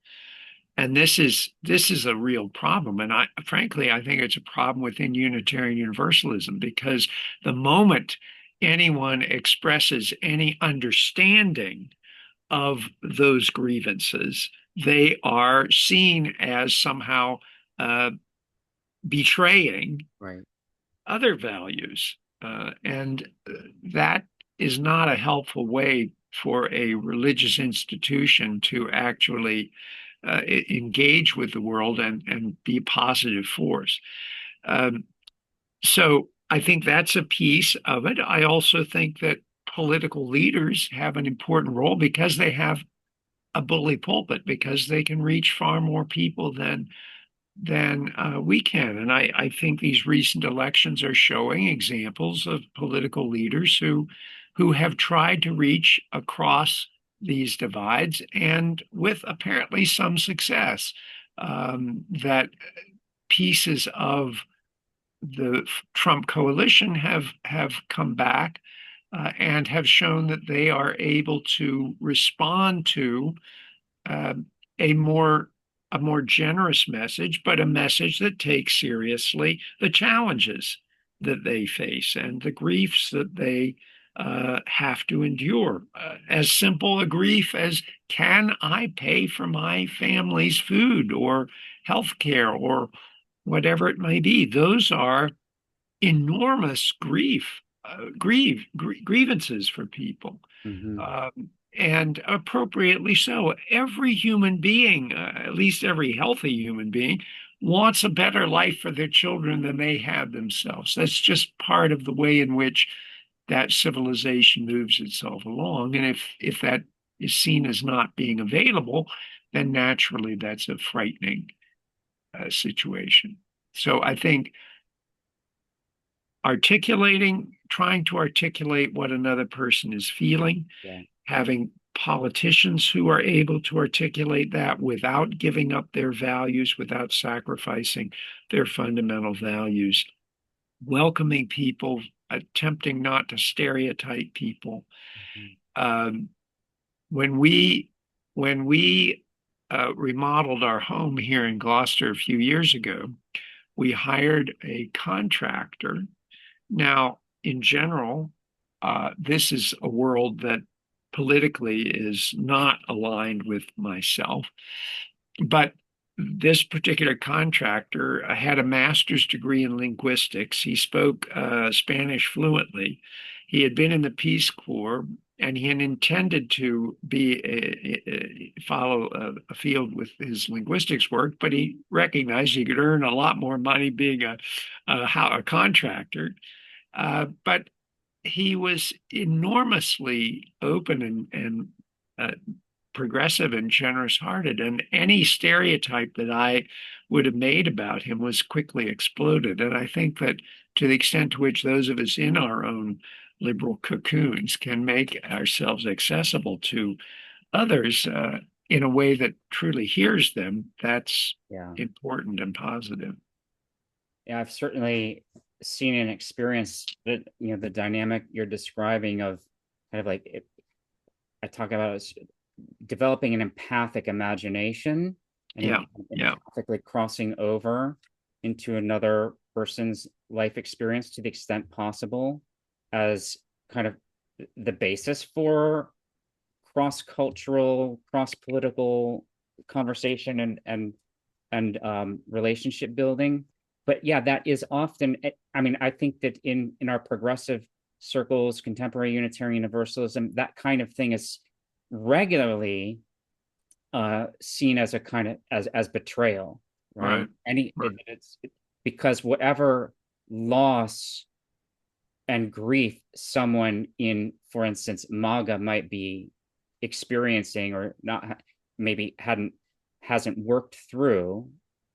B: And this is a real problem. And frankly, I think it's a problem within Unitarian Universalism because the moment anyone expresses any understanding of those grievances, they are seen as somehow betraying
A: Right.
B: other values. And that is not a helpful way for a religious institution to actually engage with the world and be a positive force. Um, so I think that's a piece of it. I also think that political leaders have an important role because they have a bully pulpit, because they can reach far more people than we can. And I think these recent elections are showing examples of political leaders who have tried to reach across these divides and with apparently some success. That pieces of the Trump coalition have come back and have shown that they are able to respond to uh, a more a more generous message, but a message that takes seriously the challenges that they face and the griefs that they have to endure. As simple a grief as, can I pay for my family's food or health care or whatever it may be? Those are enormous grievances for people.
A: Mm-hmm.
B: And appropriately so. Every human being, at least every healthy human being, wants a better life for their children than they have themselves. That's just part of the way in which that civilization moves itself along. And if that is seen as not being available, then naturally that's a frightening situation. So I think trying to articulate what another person is feeling,
A: Yeah.
B: having politicians who are able to articulate that without giving up their values, without sacrificing their fundamental values, welcoming people, attempting not to stereotype people.
A: Mhm.
B: Um, when we remodeled our home here in Gloucester a few years ago, we hired a contractor. Now, in general, this is a world that politically is not aligned with myself, but this particular contractor had a master's degree in linguistics. He spoke Spanish fluently. He had been in the Peace Corps, and he had intended to follow a field with his linguistics work, but he recognized he could earn a lot more money being a contractor. But he was enormously open and progressive and generous hearted. And any stereotype that I would have made about him was quickly exploded. And I think that to the extent to which those of us in our own liberal cocoons can make ourselves accessible to others in a way that truly hears them, that's
A: Yeah.
B: important and positive.
A: Yeah, I've certainly seen and experienced that, the dynamic you're describing of kind of like I talk about is developing an empathic imagination and
B: Yeah, yeah,
A: empathically crossing over into another person's life experience to the extent possible as kind of the basis for cross-cultural, cross-political conversation and relationship building. But yeah, that is often, I mean, I think that in our progressive circles, contemporary Unitarian Universalism, that kind of thing is regularly seen as a kind of as betrayal, right?
B: right, right,
A: It's because whatever loss and grief someone in, for instance, MAGA might be experiencing or not, maybe hasn't worked through,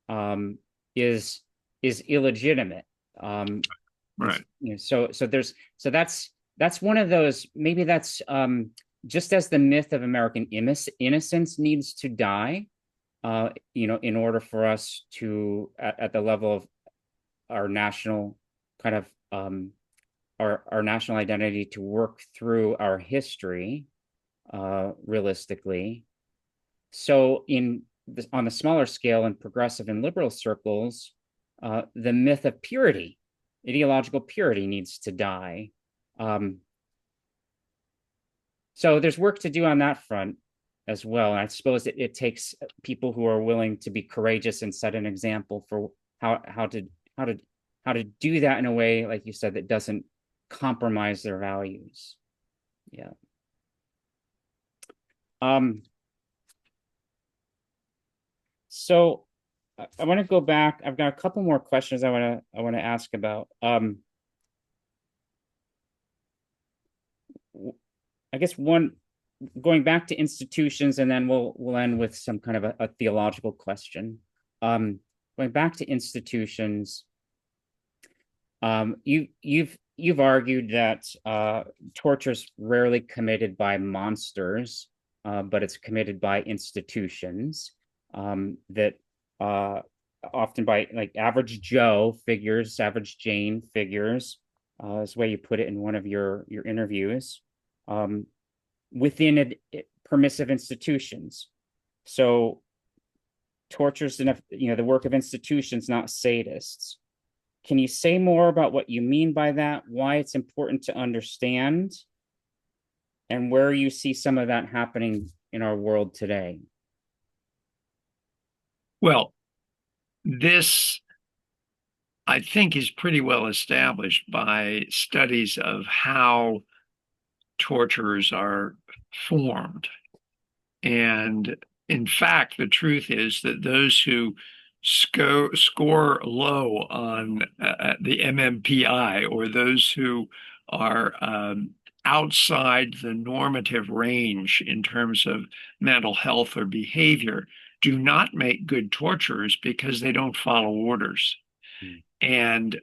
A: um, is illegitimate.
B: right.
A: That's one of those. Maybe that's just as the myth of American innocence needs to die, in order for us to, at the level of our national kind of our national identity, to work through our history realistically. So on the smaller scale in progressive and liberal circles, the myth of purity, ideological purity, needs to die. So there's work to do on that front as well. And I suppose it takes people who are willing to be courageous and set an example for how to do that in a way, like you said, that doesn't compromise their values. Yeah. So I want to go back. I've got a couple more questions I want to ask about. I guess one, going back to institutions, and then we'll end with some kind of a theological question. Going back to institutions, you've argued that torture is rarely committed by monsters, but it's committed by institutions, that often by like average Joe figures, average Jane figures, is the way you put it in one of your interviews, within permissive institutions. So torture's the work of institutions, not sadists. Can you say more about what you mean by that, why it's important to understand, and where you see some of that happening in our world today?
B: Well, this, I think, is pretty well established by studies of how torturers are formed. And in fact, the truth is that those who score low on the MMPI, or those who are outside the normative range in terms of mental health or behavior, do not make good torturers because they don't follow orders.
A: Mm.
B: And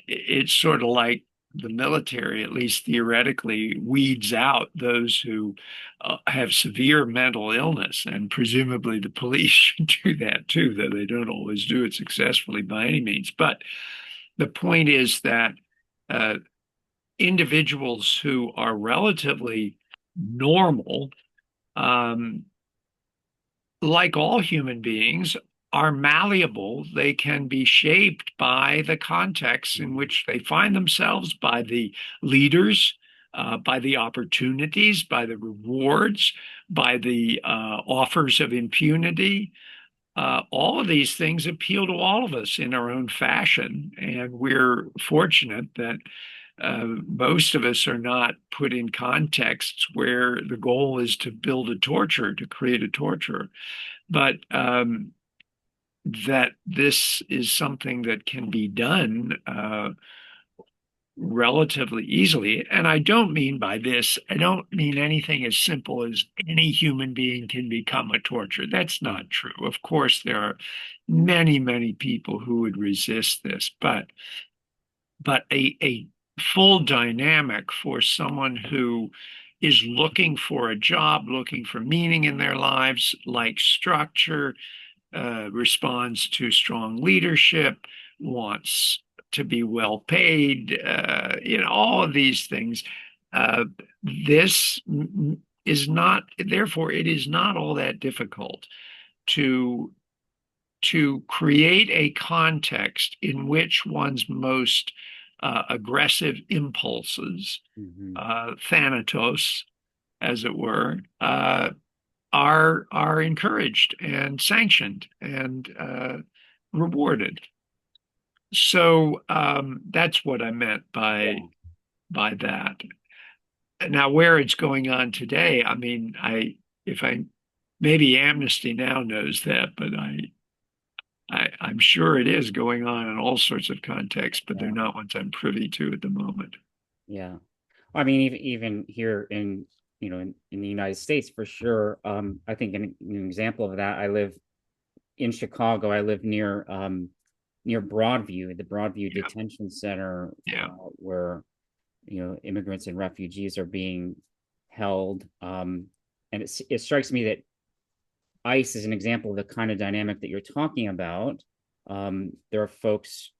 B: it's sort of like the military, at least theoretically, weeds out those who have severe mental illness. And presumably the police should do that too, though they don't always do it successfully by any means. But the point is that uh, individuals who are relatively normal, um, like all human beings, are malleable. They can be shaped by the context in which they find themselves, by the leaders, by the opportunities, by the rewards, by the offers of impunity. All of these things appeal to all of us in our own fashion. And we're fortunate that most of us are not put in contexts where the goal is to build a torture, to create a torture. But that this is something that can be done relatively easily. And I don't mean by this, I don't mean anything as simple as any human being can become a torturer. That's not true. Of course, there are many, many people who would resist this, but a full dynamic for someone who is looking for a job, looking for meaning in their lives, like structure, responds to strong leadership, wants to be well paid, all of these things. This is not, therefore, it is not all that difficult to create a context in which one's most aggressive impulses, thanatos, as it were, are encouraged and sanctioned and rewarded. So that's what I meant by that. Now, where it's going on today, I mean, maybe Amnesty now knows that, but I'm sure it is going on in all sorts of contexts, but they're not ones I'm privy to at the moment.
A: Yeah. I mean, even here in the United States, for sure. I think an example of that, I live in Chicago. I live near Broadview, the Broadview Detention Center, where immigrants and refugees are being held. And it strikes me that ICE is an example of the kind of dynamic that you're talking about. There are folks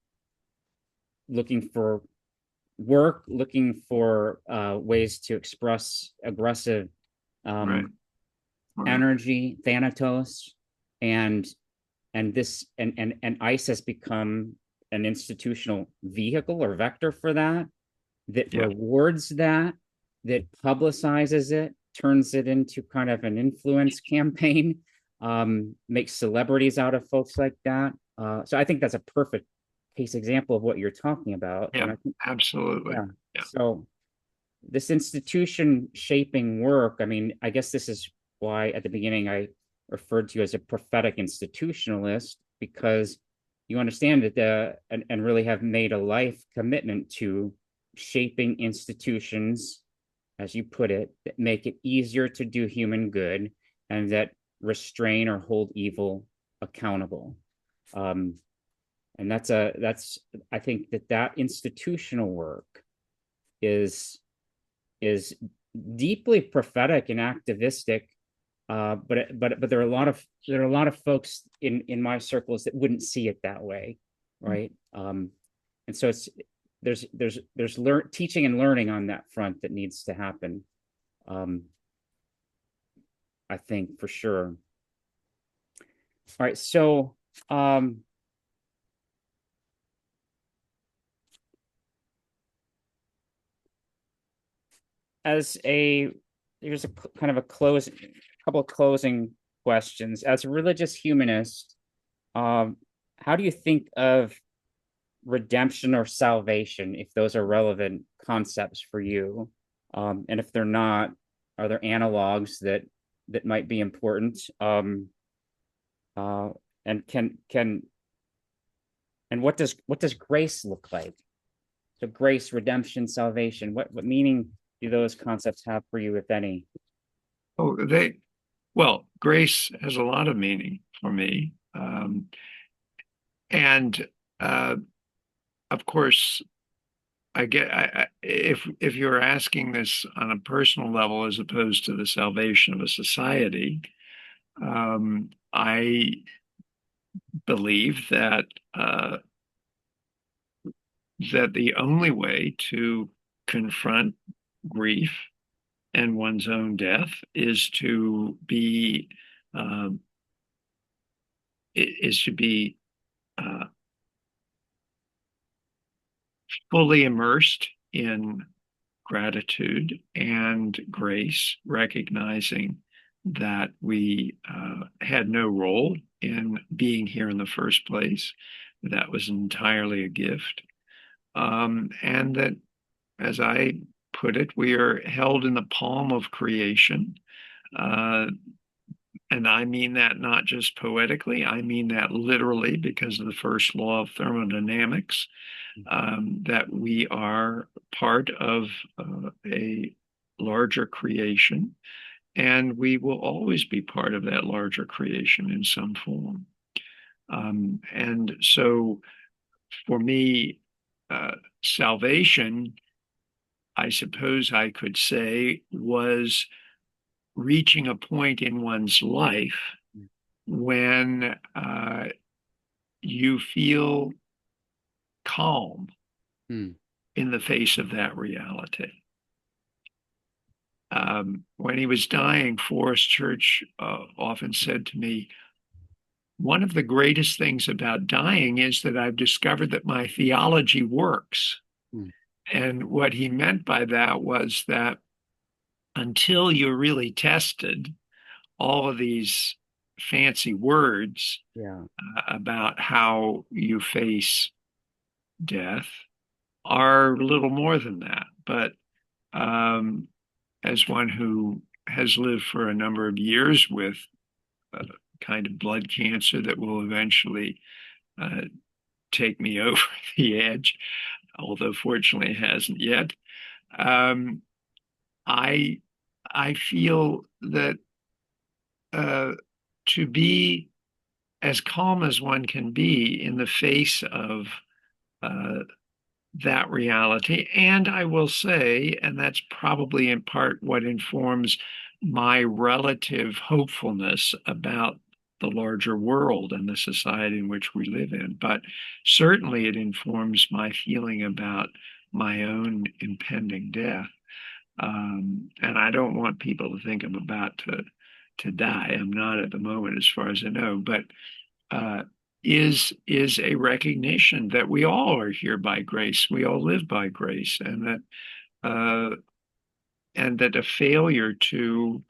A: looking for work, looking for ways to express aggressive energy, thanatos, and ICE has become an institutional vehicle or vector for that rewards that publicizes it, turns it into kind of an influence campaign, makes celebrities out of folks like that. So I think that's a perfect case example of what you're talking about.
B: Yeah,
A: and I think,
B: absolutely.
A: Yeah. So this institution shaping work, I mean, I guess this is why at the beginning I referred to you as a prophetic institutionalist, because you understand that and really have made a life commitment to shaping institutions, as you put it, that make it easier to do human good and that restrain or hold evil accountable. And that's I think that institutional work is deeply prophetic and activistic. But there are a lot of folks in my circles that wouldn't see it that way, right? And so there's teaching and learning on that front that needs to happen. I think for sure. All right, so here's a kind of a couple of closing questions. As a religious humanist, how do you think of redemption or salvation, if those are relevant concepts for you? And if they're not, are there analogs that might be important? And what does grace look like? So grace, redemption, salvation, what meaning do those concepts have for you, if any?
B: Oh, Well, grace has a lot of meaning for me. And uh, of course, if you're asking this on a personal level as opposed to the salvation of a society, I believe that the only way to confront grief and one's own death is to be um, is to be uh, fully immersed in gratitude and grace, recognizing that we had no role in being here in the first place. That was entirely a gift. And that, as I put it, we are held in the palm of creation. Uh, and I mean that not just poetically, I mean that literally because of the first law of thermodynamics, that we are part of a larger creation, and we will always be part of that larger creation in some form. And so for me, salvation, I suppose I could say, was reaching a point in one's life when you feel calm
A: Hmm.
B: in the face of that reality. When he was dying, Forrest Church often said to me, one of the greatest things about dying is that I've discovered that my theology works.
A: Hmm.
B: And what he meant by that was that until you're really tested, all of these fancy words
A: Yeah.
B: about how you face death are little more than that. But um, as one who has lived for a number of years with a kind of blood cancer that will eventually uh, take me over the edge, although fortunately it hasn't yet, um, I I feel that uh, to be as calm as one can be in the face of uh, that reality. And I will say, and that's probably in part what informs my relative hopefulness about the larger world and the society in which we live in. But certainly it informs my feeling about my own impending death. And I don't want people to think I'm about to die. I'm not at the moment, as far as I know, but uh, is a recognition that we all are here by grace. We all live by grace, uh, and that a failure to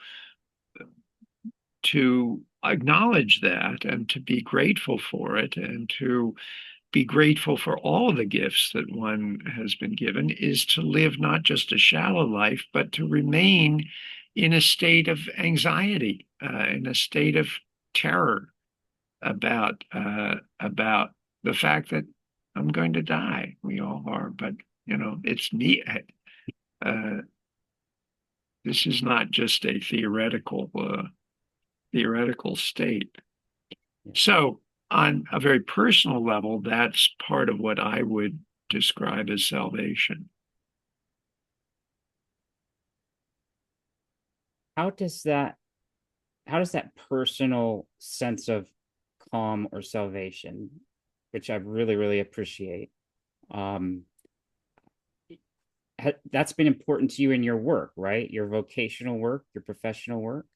B: acknowledge that and to be grateful for it and to be grateful for all of the gifts that one has been given is to live not just a shallow life, but to remain in a state of anxiety, in a state of terror about the fact that I'm going to die. We all are, but it's me. Uh, this is not just a theoretical state.
A: Yeah.
B: So, on a very personal level, that's part of what I would describe as salvation.
A: How does that how does that personal sense of calm or salvation, which I really, really appreciate, um, that's been important to you in your work, right? Your vocational work, your professional work.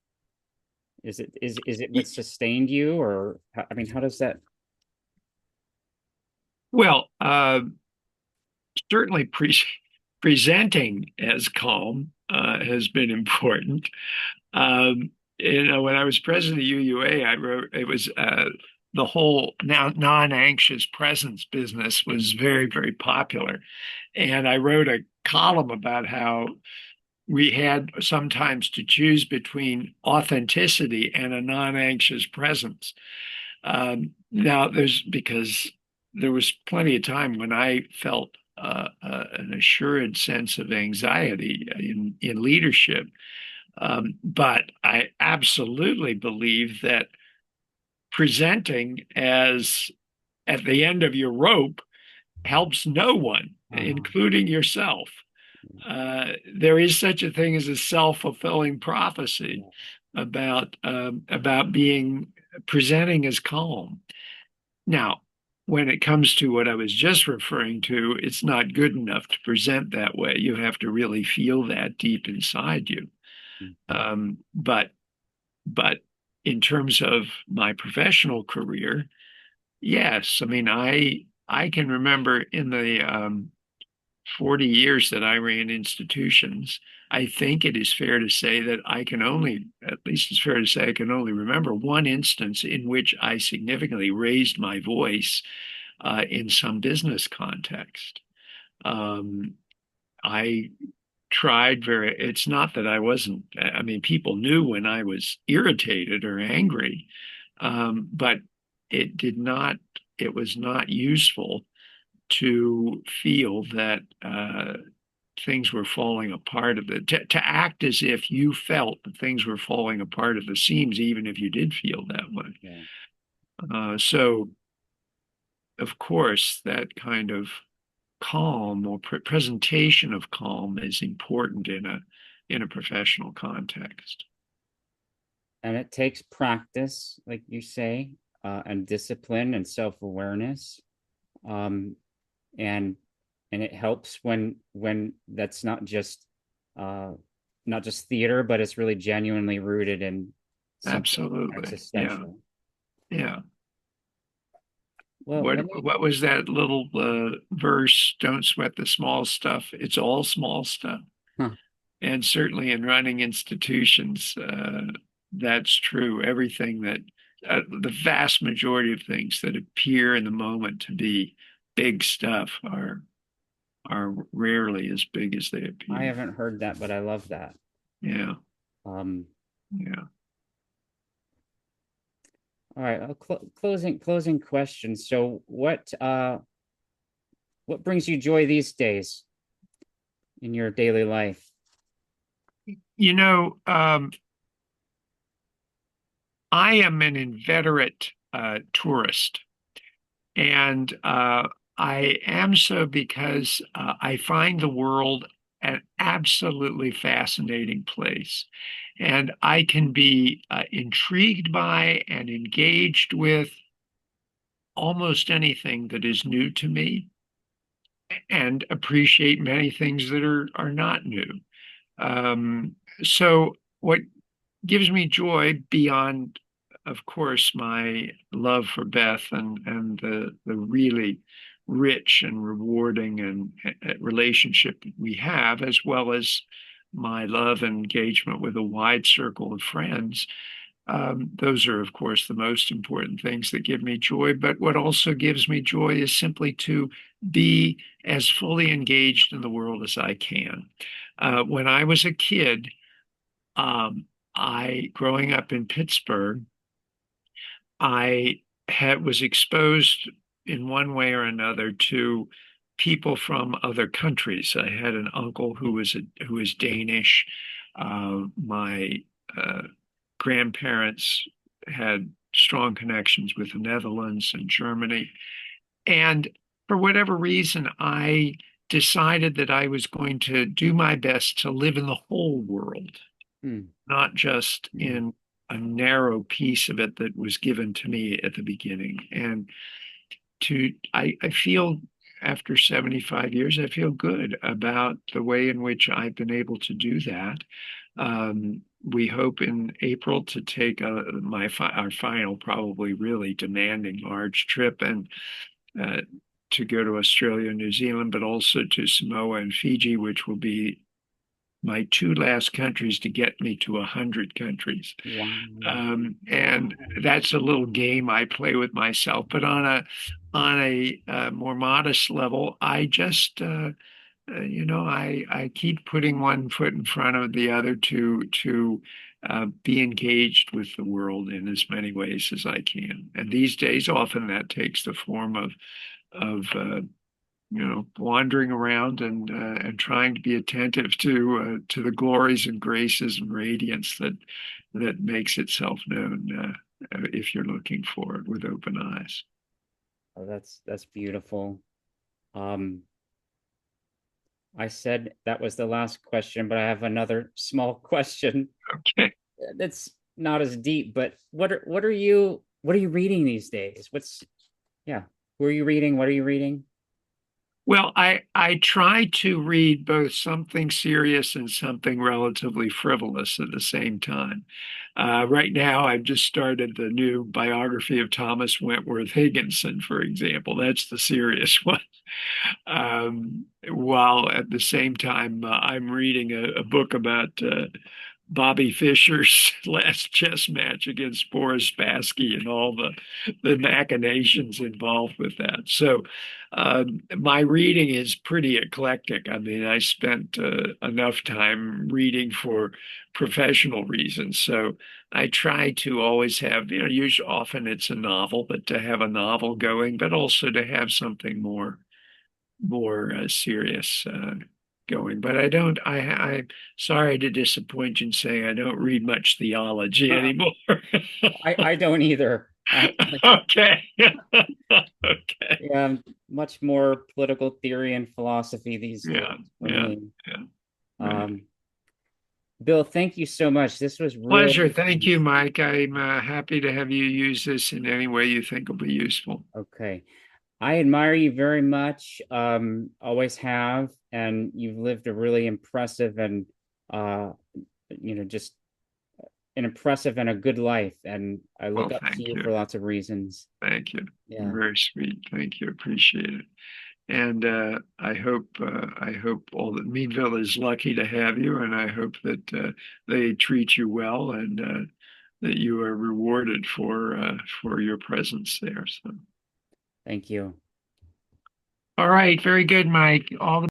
A: Is it what sustained you, or I mean, how does that?
B: Well, certainly presenting as calm has been important. Um, when I was president of UUA, I wrote it was the whole now non-anxious presence business was very, very popular, and I wrote a column about how we had sometimes to choose between authenticity and a non-anxious presence. Now, because there was plenty of time when I felt an assured sense of anxiety in leadership. But I absolutely believe that presenting as at the end of your rope helps no one,
A: Uh-huh.
B: including yourself. There is such a thing as a self-fulfilling prophecy
A: Yeah.
B: about being presenting as calm. Now, when it comes to what I was just referring to, it's not good enough to present that way. You have to really feel that deep inside you.
A: Mm.
B: But in terms of my professional career, yes, I mean I can remember in the 40 years that I ran institutions, I think it is fair to say that I can only, at least it's fair to say, I can only remember one instance in which I significantly raised my voice in some business context. Um, I tried very, it's not that I wasn't, I mean, people knew when I was irritated or angry, but it did not, it was not useful to feel that things were falling apart to act as if you felt that things were falling apart at the seams, even if you did feel that way.
A: Yeah.
B: So, of course, that kind of calm or presentation of calm is important in a professional context.
A: And it takes practice, like you say, and discipline and self-awareness. Um, and it helps when that's uh not just theater, but it's really genuinely rooted in something
B: Absolutely. Yeah.
A: existential.
B: Yeah.
A: Well, let me
B: What was that little verse? Don't sweat the small stuff. It's all small stuff.
A: huh,
B: And certainly in running institutions, that's true. Everything that the vast majority of things that appear in the moment to be big stuff are rarely as big as they
A: I
B: appear.
A: haven't heard that, but I love that.
B: Yeah,
A: Um,
B: yeah.
A: all right, closing question. So what brings you joy these days in your daily life?
B: You know, I am an inveterate tourist, and I am so because I find the world an absolutely fascinating place. And I can be intrigued by and engaged with almost anything that is new to me and appreciate many things that are not new. So, what gives me joy beyond, of course, my love for Beth and the really rich and rewarding and relationship we have, as well as my love and engagement with a wide circle of friends. Those are, of course, the most important things that give me joy. But what also gives me joy is simply to be as fully engaged in the world as I can. When I was a kid, growing up in Pittsburgh, I was exposed in one way or another to people from other countries. I had an uncle who was Danish. My uh, grandparents had strong connections with the Netherlands and Germany. And for whatever reason, I decided that I was going to do my best to live in the whole world,
A: Hmm.
B: not just
A: Hmm.
B: in a narrow piece of it that was given to me at the beginning. And I feel after 75 years, I feel good about the way in which I've been able to do that. We hope in April to take our final, probably really demanding large trip and uh, to go to Australia and New Zealand, but also to Samoa and Fiji, which will be my two last countries to get me to 100 countries.
A: Wow.
B: And that's a little game I play with myself. But on a more modest level, I just I keep putting one foot in front of the other to be engaged with the world in as many ways as I can. And these days, often that takes the form of wandering around and trying to be attentive to the glories and graces and radiance that makes itself known if you're looking for it with open eyes.
A: Oh, that's beautiful. Um, I said that was the last question, but I have another small question
B: Okay.
A: that's not as deep, but what are you reading these days? Yeah, who are you reading? What are you reading?
B: Well, I try to read both something serious and something relatively frivolous at the same time. Right now, I've just started the new biography of Thomas Wentworth Higginson, for example. That's the serious one. While at the same time, I'm reading a book about Bobby Fischer's last chess match against Boris Spassky and all the machinations involved with that. So my reading is pretty eclectic. I mean, I spent enough time reading for professional reasons. So I try to always have, usually often it's a novel, but to have a novel going, but also to have something more serious going. But I don't. I'm sorry to disappoint you and say I don't read much theology
A: Uh,
B: anymore.
A: I don't either.
B: Okay. Okay.
A: Yeah, much more political theory and philosophy these days
B: Yeah.
A: for
B: Yeah.
A: me.
B: Yeah. Right.
A: Um, Bill, thank you so much. This was
B: Pleasure.
A: really
B: Thank you, Mike. I'm happy to have you use this in any way you think will be useful.
A: okay. I admire you very much. Always have, and you've lived a really impressive and uh, just an impressive and a good life. And I
B: Well,
A: look up to
B: thank
A: you
B: you.
A: for lots of reasons.
B: Thank you.
A: Yeah.
B: Very sweet. Thank you. Appreciate it. And I hope all that Meadville is lucky to have you, and I hope that they treat you well and that you are rewarded for your presence there. So,
A: Thank you.
B: all right, very good, Mike. All the